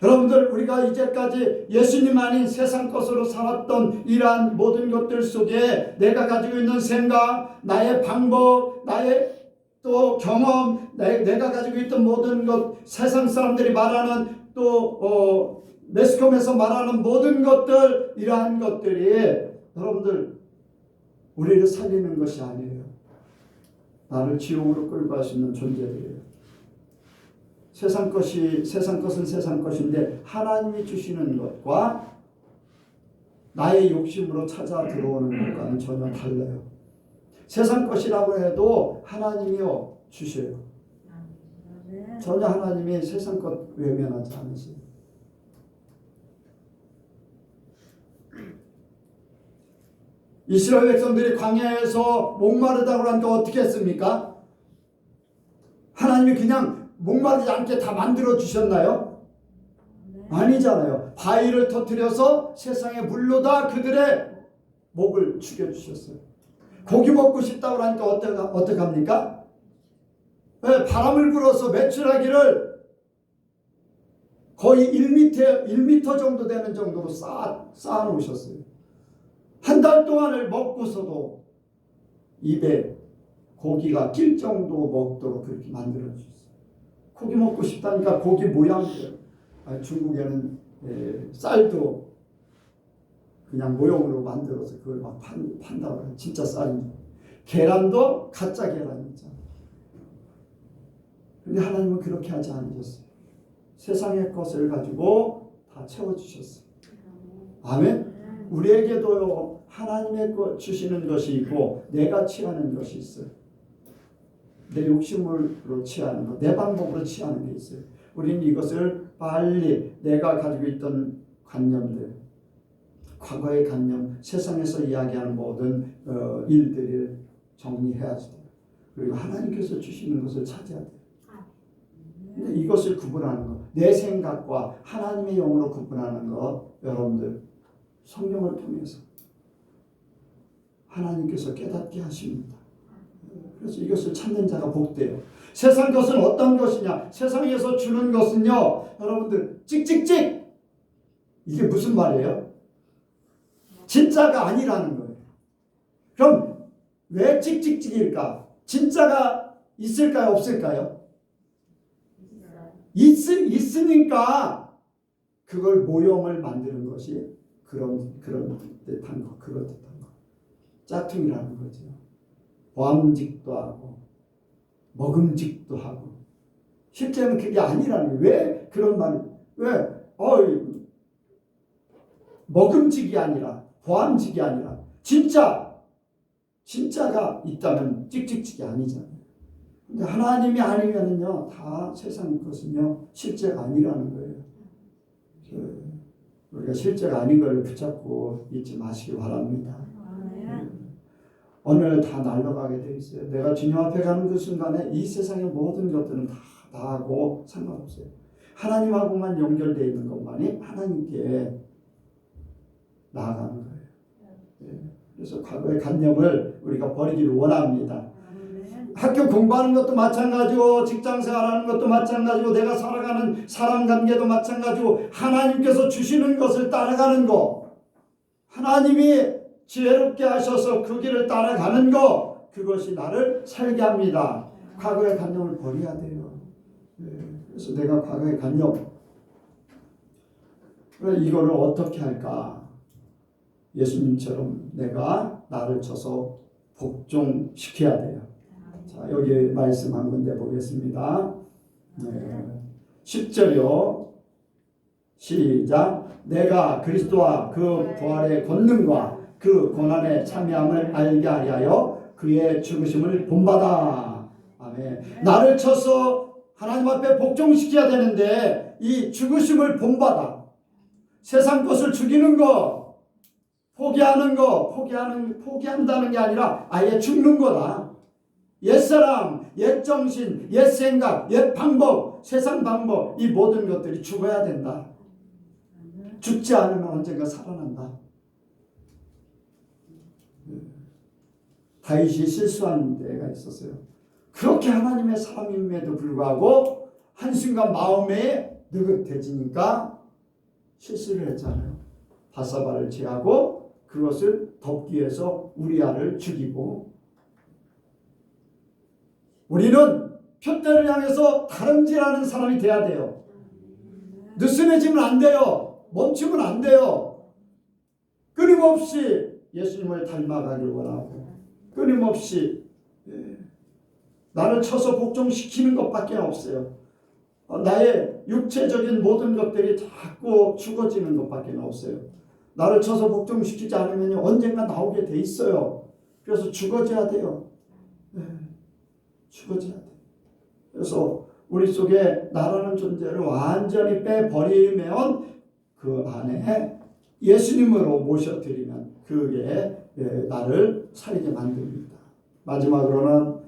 여러분들, 우리가 이제까지 예수님 아닌 세상 것으로 살았던 이러한 모든 것들 속에 내가 가지고 있는 생각, 나의 방법, 나의 또 경험, 내가 가지고 있던 모든 것, 세상 사람들이 말하는 또 매스컴에서 말하는 모든 것들, 이러한 것들이 여러분들 우리를 살리는 것이 아니에요. 나를 지옥으로 끌고 갈 수 있는 존재들이에요. 세상 것은 세상 것인데, 하나님이 주시는 것과 나의 욕심으로 찾아 들어오는 것과는 전혀 달라요. 세상 것이라고 해도 하나님이요 주셔요. 전혀 하나님이 세상 것 외면하지 않으세요. 이스라엘 백성들이 광야에서 목마르다고 하니까 어떻게 했습니까? 하나님이 그냥 목마르지 않게 다 만들어 주셨나요? 아니잖아요. 바위를 터뜨려서 세상의 물로다 그들의 목을 죽여주셨어요. 고기 먹고 싶다고 하니까 어떡합니까? 네, 바람을 불어서 메추라기를 거의 1m 정도 되는 정도로 쌓아 놓으셨어요. 한 달 동안을 먹고서도 입에 고기가 낄 정도 먹도록 그렇게 만들어 주셨어요. 고기 먹고 싶다니까 고기 모양대로. 중국에는 쌀도 그냥 모형으로 만들어서 그걸 막 판다고 해요. 진짜 쌀인지. 계란도 가짜 계란이죠. 근데 하나님은 그렇게 하지 않으셨어요. 세상의 것을 가지고 다 채워주셨어요. 아멘. 우리에게도요 하나님의 것 주시는 것이 있고 내가 취하는 것이 있어요. 내 욕심으로 취하는 것, 내 방법으로 취하는 게 있어요. 우리는 이것을 빨리 내가 가지고 있던 관념들, 과거의 관념, 세상에서 이야기하는 모든 일들을 정리해야 돼요. 그리고 하나님께서 주시는 것을 찾아야 돼요. 근데 이것을 구분하는 것, 내 생각과 하나님의 영으로 구분하는 것, 여러분들 성경을 통해서 하나님께서 깨닫게 하십니다. 그래서 이것을 찾는 자가 복돼요. 세상 것은 어떤 것이냐? 세상에서 주는 것은요, 여러분들 찍찍찍! 이게 무슨 말이에요? 진짜가 아니라는 거예요. 그럼 왜 찍찍찍일까? 진짜가 있을까요? 없을까요? 있으니까 그걸 모형을 만드는 것이 그런 듯한 거, 그런 듯한 거. 짝퉁이라는 거죠. 보암직도 하고 먹음직도 하고 실제는 그게 아니라는 거예요. 왜 그런 말? 왜? 먹음직이 아니라 보암직이 아니라 진짜가 있다면 찍찍찍이 아니잖아요. 근데 하나님이 아니면은요 다 세상 것은요 실제가 아니라는 거예요. 우리가 실제가 아닌 걸 붙잡고 있지 마시기 바랍니다. 오늘 다 날아가게 돼 있어요. 내가 주님 앞에 가는 그 순간에 이 세상의 모든 것들은 다 나하고 상관없어요. 하나님하고만 연결되어 있는 것만이 하나님께 나아가는 거예요. 그래서 과거의 관념을 우리가 버리기를 원합니다. 학교 공부하는 것도 마찬가지고 직장생활하는 것도 마찬가지고 내가 살아가는 사람관계도 마찬가지고 하나님께서 주시는 것을 따라가는 거, 하나님이 지혜롭게 하셔서 그 길을 따라가는 거, 그것이 나를 살게 합니다. 과거의 관념을 버려야 돼요. 그래서 내가 과거의 관념, 이거를 어떻게 할까? 예수님처럼 내가 나를 쳐서 복종시켜야 돼요. 자, 여기 말씀 한 군데 보겠습니다. 10절이요. 시작. 내가 그리스도와 그 부활의 권능과 그 고난의 참여함을 알게 하여 그의 죽으심을 본받아. 아멘. 나를 쳐서 하나님 앞에 복종시켜야 되는데 이 죽으심을 본받아. 세상 것을 죽이는 거, 포기한다는 게 아니라 아예 죽는 거다. 옛사람, 옛정신, 옛생각, 옛방법, 세상 방법, 이 모든 것들이 죽어야 된다. 죽지 않으면 언젠가 살아난다. 다윗이 실수한 때가 있었어요. 그렇게 하나님의 사람임에도 불구하고 한순간 마음에 느긋해지니까 실수를 했잖아요. 바사바를 제하고 그것을 덮기 위해서 우리아를 죽이고, 우리는 표대를 향해서 다름질하는 사람이 돼야 돼요. 느슨해지면 안 돼요. 멈추면 안 돼요. 끊임없이 예수님을 닮아가길 원하고, 끊임없이 나를 쳐서 복종시키는 것밖에 없어요. 나의 육체적인 모든 것들이 자꾸 죽어지는 것밖에 없어요. 나를 쳐서 복종시키지 않으면 언젠가 나오게 돼 있어요. 그래서 죽어져야 돼요. 죽어져야 돼요. 그래서 우리 속에 나라는 존재를 완전히 빼버리면 그 안에 예수님으로 모셔드리면 그게 나를 살게 만듭니다. 마지막으로는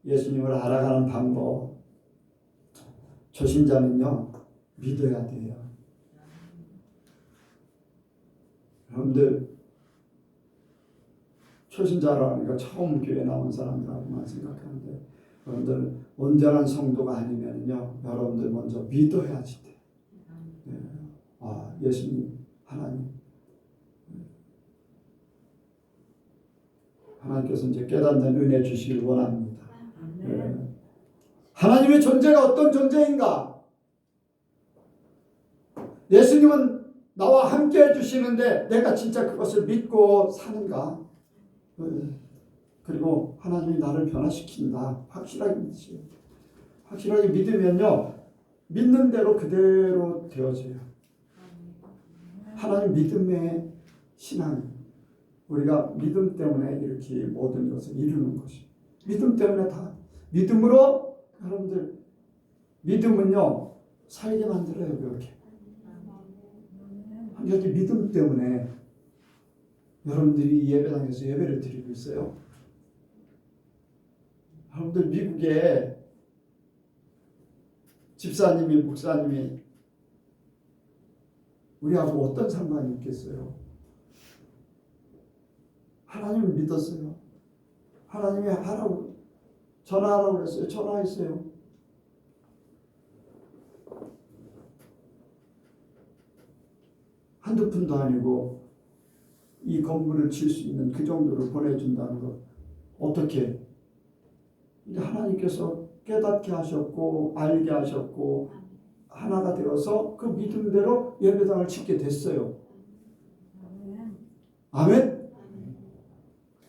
예수님을 알아가는 방법. 초신자는요 믿어야 돼요. 여러분들 초신자라니까 처음 교회 나온 사람이라고만 생각하는데 여러분들 온전한 성도가 아니면요 여러분들 먼저 믿어야지 돼. 네. 예수님 하나님 하나님께서 이제 깨닫는 은혜 주시길 원합니다. 네. 하나님의 존재가 어떤 존재인가? 예수님은 나와 함께 해주시는데 내가 진짜 그것을 믿고 사는가? 그리고 하나님이 나를 변화시킨다. 확실하게 믿으세요. 확실하게 믿으면요 믿는 대로 그대로 되어져요. 하나님 믿음의 신앙. 우리가 믿음 때문에 이렇게 모든 것을 이루는 것이. 믿음 때문에 다. 믿음으로 여러분들 믿음은요 살게 만들어요. 그렇게. 여기 믿음 때문에 여러분들이 이 예배당에서 예배를 드리고 있어요. 여러분들 미국에 집사님이 목사님이 우리하고 어떤 상관이 있겠어요? 하나님을 믿었어요. 하나님이 하라고 전화하라고 그랬어요. 전화했어요. 한두 푼도 아니고 이 건물을 칠 수 있는 그 정도를 보내준다는 것. 어떻게? 하나님께서 깨닫게 하셨고 알게 하셨고 하나가 되어서 그 믿음대로 예배당을 짓게 됐어요. 아멘?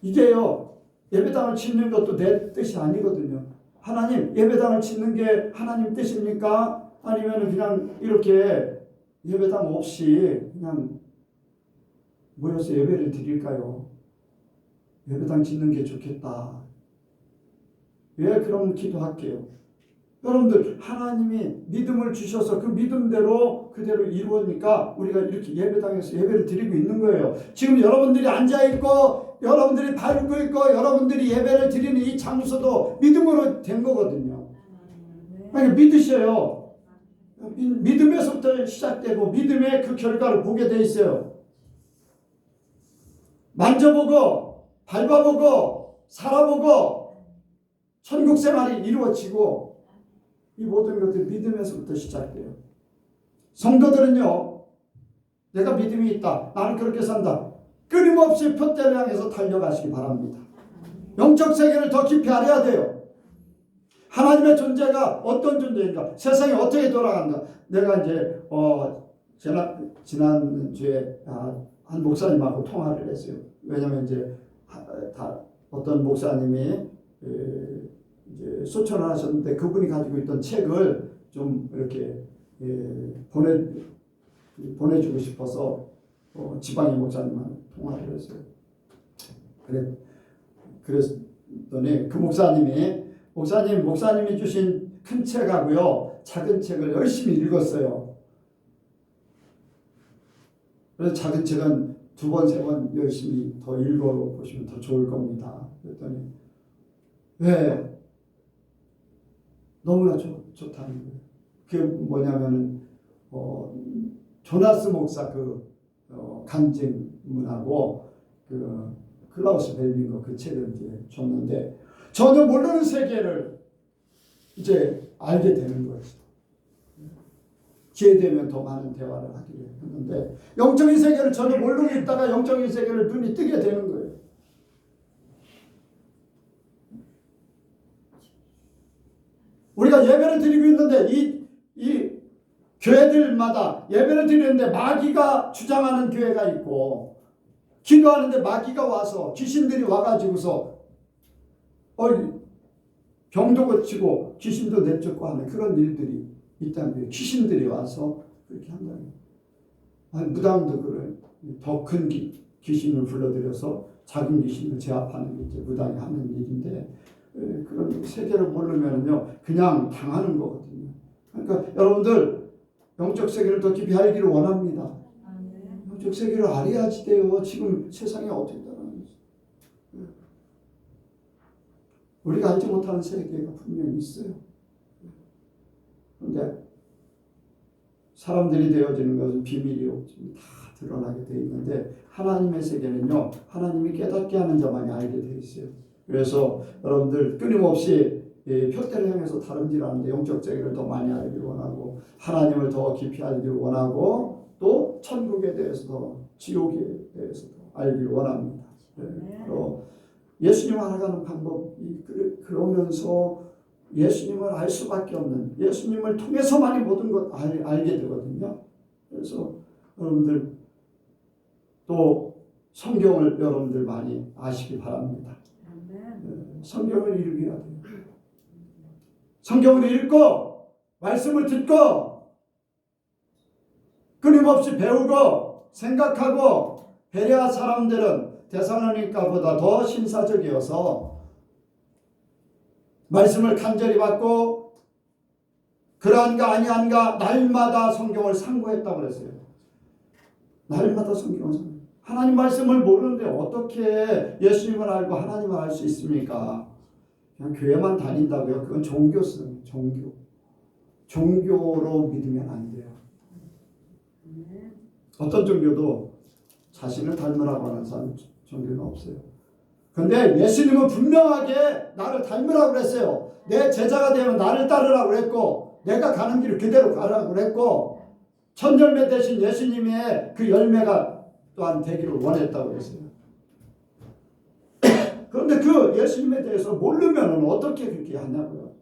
이게요 예배당을 짓는 것도 내 뜻이 아니거든요. 하나님 예배당을 짓는 게 하나님 뜻입니까? 아니면 그냥 이렇게 예배당 없이 그냥 모여서 예배를 드릴까요? 예배당 짓는 게 좋겠다. 왜 그럼 기도할게요. 여러분들 하나님이 믿음을 주셔서 그 믿음대로 그대로 이루어니까 우리가 이렇게 예배당에서 예배를 드리고 있는 거예요. 지금 여러분들이 앉아있고 여러분들이 밟고 있고 여러분들이 예배를 드리는 이 장소도 믿음으로 된 거거든요. 그러니까 믿으셔요. 믿음에서부터 시작되고 믿음의 그 결과를 보게 돼 있어요. 만져보고 밟아보고 살아보고 천국 생활이 이루어지고 이 모든 것들이 믿음에서부터 시작돼요. 성도들은요 내가 믿음이 있다. 나는 그렇게 산다. 끊임없이 표대를 향해서 달려가시기 바랍니다. 영적 세계를 더 깊이 알아야 돼요. 하나님의 존재가 어떤 존재인가? 세상이 어떻게 돌아간다? 내가 이제 지난주에 한 목사님하고 통화를 했어요. 왜냐하면 이제 어떤 목사님이 이제 소천을 하셨는데 그분이 가지고 있던 책을 좀 이렇게 보내주고 싶어서 지방의 목사님하고 통화를 했어요. 그랬더니 그 목사님이 주신 큰 책하고요 작은 책을 열심히 읽었어요. 그래서 작은 책은 2번, 3번 열심히 더 읽어보시면 더 좋을 겁니다. 그랬더니 왜? 너무나 좋다는 거예요. 그게 뭐냐면은 조나스 목사 간증문하고 클라우스 벨빙거 그 책을 이제 줬는데 전혀 모르는 세계를 이제 알게 되는 거죠. 기회 되면 더 많은 대화를 하기로 했는데 영적인 세계를 전혀 모르고 있다가 영적인 세계를 눈이 뜨게 되는 거예요. 우리가 예배를 드리고 있는데 이 교회들마다 예배를 드리는데 마귀가 주장하는 교회가 있고 기도하는데 마귀가 와서 귀신들이 와가지고서 병도 고치고 귀신도 내쫓고 하는 그런 일들이 있다는 거예요. 귀신들이 와서 그렇게 한다는 거예요. 무당도 그래. 더 큰 귀신을 불러들여서 작은 귀신을 제압하는 게 이제 무당이 하는 일인데 그런 세계를 모르면요 그냥 당하는 거거든요. 그러니까 여러분들 영적 세계를 더 깊이 알기를 원합니다. 영적 세계를 알아야지 돼요. 지금 세상에 어떻게 따라가는지. 우리가 알지 못하는 세계가 분명히 있어요. 그런데 사람들이 되어지는 것은 비밀이 없지. 다 드러나게 되어 있는데 하나님의 세계는요, 하나님이 깨닫게 하는 자만이 알게 되어 있어요. 그래서 여러분들 끊임없이 표대를 향해서 다름질하는데 영적 세계를 더 많이 알기를 원하고 하나님을 더 깊이 알기를 원하고 또 천국에 대해서도 지옥에 대해서도 알기를 원합니다. 바로 예수님을 알아가는 방법이 그러면서 예수님을 알 수밖에 없는, 예수님을 통해서만이 모든 것 알게 되거든요. 그래서 여러분들 또 성경을 여러분들 많이 아시기 바랍니다. 성경을 읽어야 돼요. 성경을 읽고 말씀을 듣고 끊임없이 배우고 생각하고 베레아 사람들은 데살로니가보다 더 신사적이어서 말씀을 간절히 받고 그러한가 아니한가 날마다 성경을 상고했다고 그랬어요. 날마다 성경을 상고. 하나님 말씀을 모르는데 어떻게 예수님을 알고 하나님을 알 수 있습니까? 그냥 교회만 다닌다고요? 그건 종교성, 종교로 믿으면 안 돼요. 어떤 종교도 자신을 닮으라고 하는 사람 종교는 없어요. 근데 예수님은 분명하게 나를 닮으라고 그랬어요. 내 제자가 되면 나를 따르라고 그랬고 내가 가는 길을 그대로 가라고 그랬고 천열매 대신 예수님의 그 열매가 또한 되기를 원했다고 그랬어요. 그런데 그 예수님에 대해서 모르면 어떻게 그렇게 하냐고요.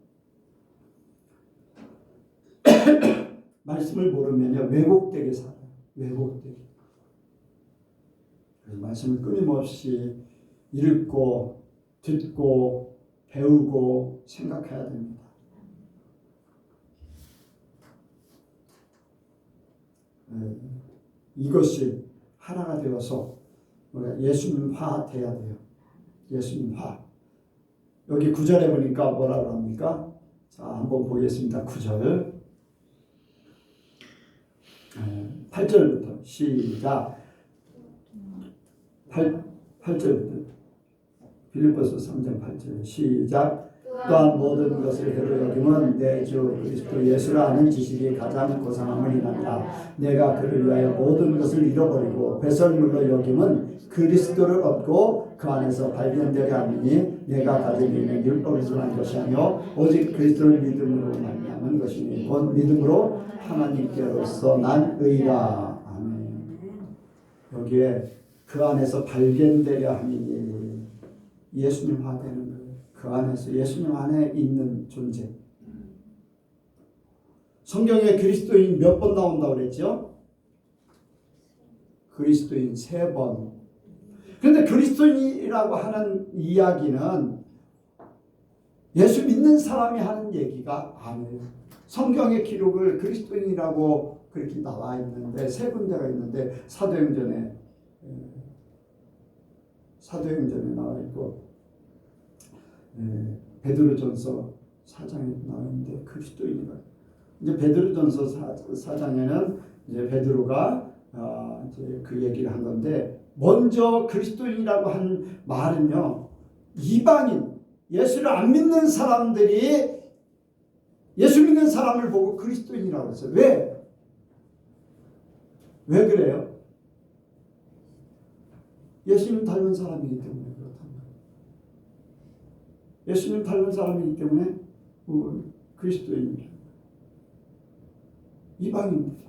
말씀을 모르면요 왜곡되게 살아요. 왜곡되게. 그래서 말씀을 끊임없이 읽고 듣고 배우고 생각해야 됩니다. 이것이 하나가 되어서 우리가 예수님화 돼야 돼요. 예수님화. 여기 9절에 보니까 뭐라고 합니까? 자, 한번 보겠습니다. 9절. 8절부터 시작. 8절부터 빌립보서 3장 8절 시작. 또한 모든 것을 해로 여김은 내 주 그리스도 예수를 아는 지식이 가장 고상함을 인한다. 내가 그를 위하여 모든 것을 잃어버리고 배설물로 여김은 그리스도를 얻고 그 안에서 발견되려 함이니 내가 가지고 있는 율법에서 난 것이 아니요 오직 그리스도를 믿음으로 말미암은 것이니 곧 믿음으로 하나님께로서 난 의라. 아멘. 여기에 그 안에서 발견되려 함이니 예수님화 되는 거예요. 그 안에서 예수님 안에 있는 존재. 성경에 그리스도인 몇 번 나온다고 그랬죠? 그리스도인 3번. 그런데 그리스도인이라고 하는 이야기는 예수 믿는 사람이 하는 얘기가 아니에요. 성경의 기록을 그리스도인이라고 그렇게 나와 있는데 3군데가 있는데 사도행전에 나와 있고 베드로전서 4장에 나와 있는데 그리스도인이라. 이제 베드로전서 4장에는 이제 베드로가 이제 그 얘기를 한 건데 먼저 그리스도인이라고 한 말은요 이방인 예수를 안 믿는 사람들이 예수 믿는 사람을 보고 그리스도인이라고 했어요. 왜 그래요? 예수님 닮은 사람이기 때문에 그렇단 말이에요. 예수님 닮은 사람이기 때문에 그리스도인입니다. 이방인입니다.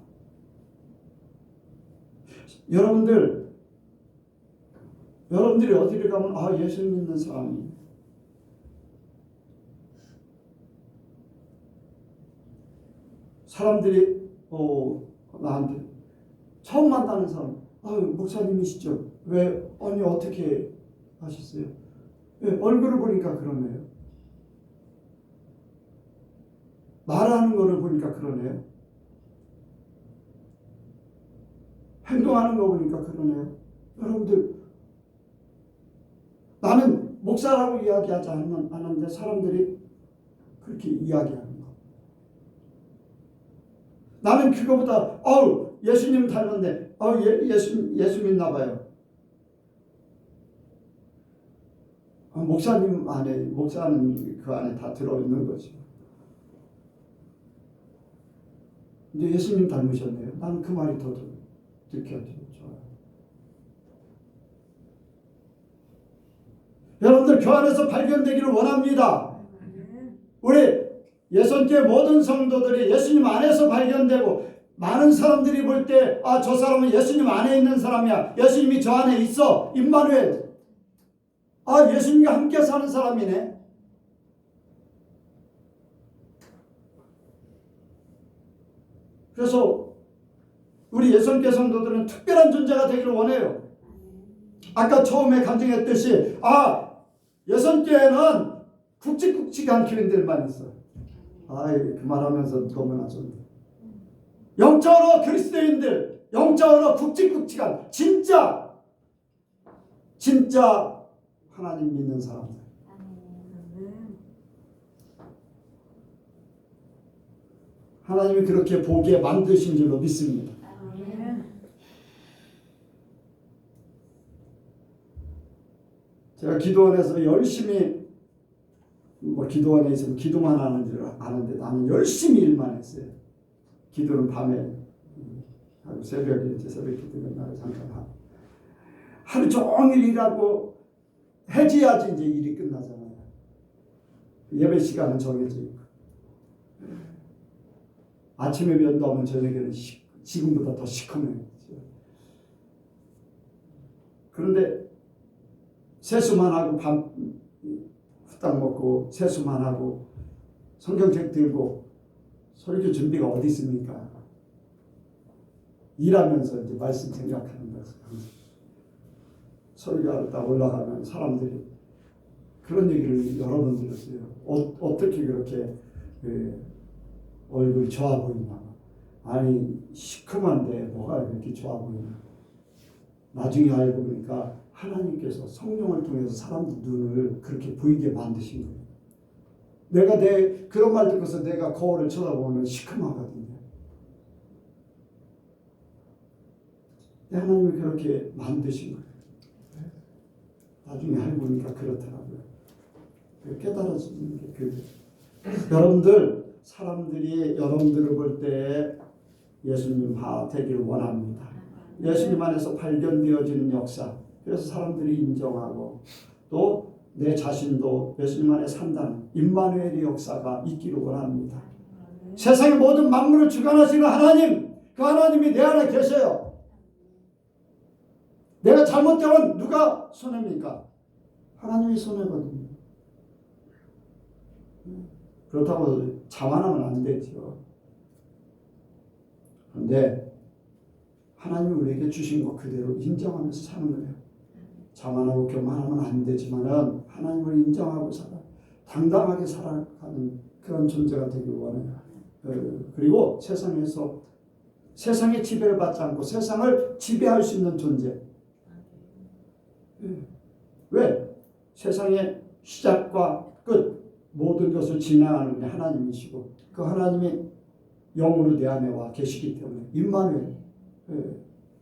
여러분들이 어디를 가면 예수 믿는 사람이 사람들이 나한테 처음 만나는 사람 목사님이시죠? 아니 어떻게 하셨어요? 얼굴을 보니까 그러네요. 말하는 거를 보니까 그러네요. 행동하는 거 보니까 그러네요. 여러분들 나는 목사라고 이야기하지 않는데 사람들이 그렇게 이야기하는 거. 나는 그거보다 예수님 닮았네. 예수 믿나 봐요. 목사는 그 안에 다 들어있는 거죠. 근데 예수님 닮으셨네요. 나는 그 말이 더 듣기 좋아요. 여러분들 그 안에서 발견되기를 원합니다. 우리 예선교회 모든 성도들이 예수님 안에서 발견되고, 많은 사람들이 볼 때 아, 저 사람은 예수님 안에 있는 사람이야, 예수님이 저 안에 있어, 임마누엘, 아, 예수님과 함께 사는 사람이네. 그래서 우리 예선교회 성도들은 특별한 존재가 되기를 원해요. 아까 처음에 간증했듯이 아, 예선교회는 굵직굵직한 교인들만 있어. 그 말하면서 너무나 좋네. 영적으로 그리스도인들, 영적으로 굵직굵직한 진짜 하나님 믿는 사람들. 하나님이 그렇게 보게 만드신 줄로 믿습니다. 제가 기도원에서 열심히, 기도원에 있으면 기도만 하는 줄 아는데 나는 열심히 일만 했어요. 기도는 밤에 하고 새벽에 이제 새벽 기도 끝나고 잠깐 하고 하루 종일 일하고 해지야지 이제 일이 끝나잖아요. 예배 시간은 정해져 있고 아침에 면도하면 저녁에는 지금보다 더 시커매요. 그런데 세수만 하고 밥 후딱 먹고 세수만 하고 성경책 들고 설교 준비가 어디 있습니까? 일하면서 이제 말씀 생각하는 거죠. 설교하러 딱 올라가면 사람들이 그런 얘기를 여러 번 들었어요. 어떻게 그렇게 얼굴이 좋아 보이나? 아니, 시커먼데 뭐가 이렇게 좋아 보이나? 나중에 알고 보니까 하나님께서 성령을 통해서 사람들 눈을 그렇게 보이게 만드신 거예요. 내가 그런 말 듣고서 내가 거울을 쳐다보면 시커멓거든요. 하나님이 그렇게 만드신 거예요. 나중에 알고 보니까 그렇더라고요. 깨달아지는 게 그게. 여러분들, 사람들이 여러분들을 볼 때 예수님 되기를 원합니다. 예수님 안에서 발견되어지는 역사. 그래서 사람들이 인정하고 또 내 자신도 예수님 안에 산다는 임마누엘의 역사가 있기를 원합니다. 세상의 모든 만물을 주관하시는 하나님, 그 하나님이 내 안에 계셔요. 내가 잘못되면 누가 손해입니까? 하나님이 손해거든요. 그렇다고 자만하면 안 되죠. 그런데 하나님이 우리에게 주신 것 그대로 인정하면서 사는 거예요. 자만하고 교만하면 안 되지만은 하나님을 인정하고 당당하게 살아가는 그런 존재가 되길 원해요. 그리고 세상에서 세상의 지배를 받지 않고 세상을 지배할 수 있는 존재. 왜? 세상의 시작과 끝 모든 것을 진행하는 게 하나님이시고 그 하나님이 영으로 내 안에 와 계시기 때문에 임마누엘.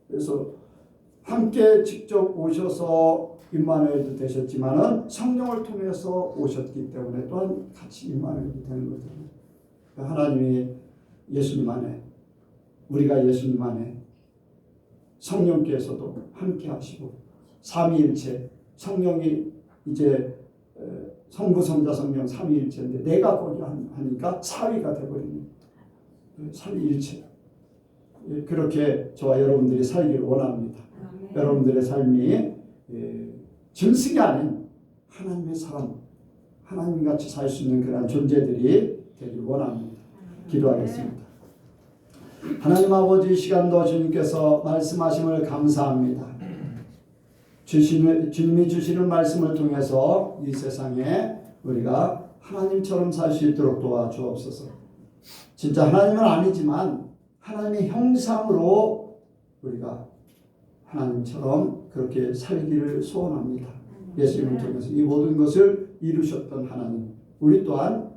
그래서 함께 직접 오셔서 임마누엘도 되셨지만은 성령을 통해서 오셨기 때문에 또한 같이 임마누엘이 되는 거잖아요. 하나님이 예수님 안에, 우리가 예수님 안에 성령께서도 함께 하시고 삼위일체, 성령이 이제 성부, 성자, 성령 삼위일체인데 내가 거기 하니까 사위가 되어버리는 삼위일체. 그렇게 저와 여러분들이 살기를 원합니다. 여러분들의 삶이 짐승이 아닌 하나님의 사람, 하나님같이 살 수 있는 그런 존재들이 되길 원합니다. 기도하겠습니다. 하나님 아버지, 시간도 주님께서 말씀하심을 감사합니다. 주님이 주시는 말씀을 통해서 이 세상에 우리가 하나님처럼 살 수 있도록 도와주옵소서. 진짜 하나님은 아니지만 하나님의 형상으로 우리가 하나님처럼 그렇게 살기를 소원합니다. 예수님을 통해서 이 모든 것을 이루셨던 하나님, 우리 또한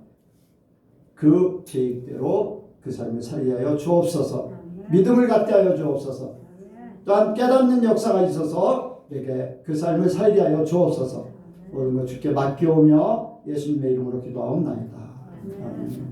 그 계획대로 그 삶을 살게 하여 주옵소서. 믿음을 갖게 하여 주옵소서. 또한 깨닫는 역사가 있어서 내게 그 삶을 살게 하여 주옵소서. 모든 것 주께 맡겨오며 예수님의 이름으로 기도하옵나이다. 아멘.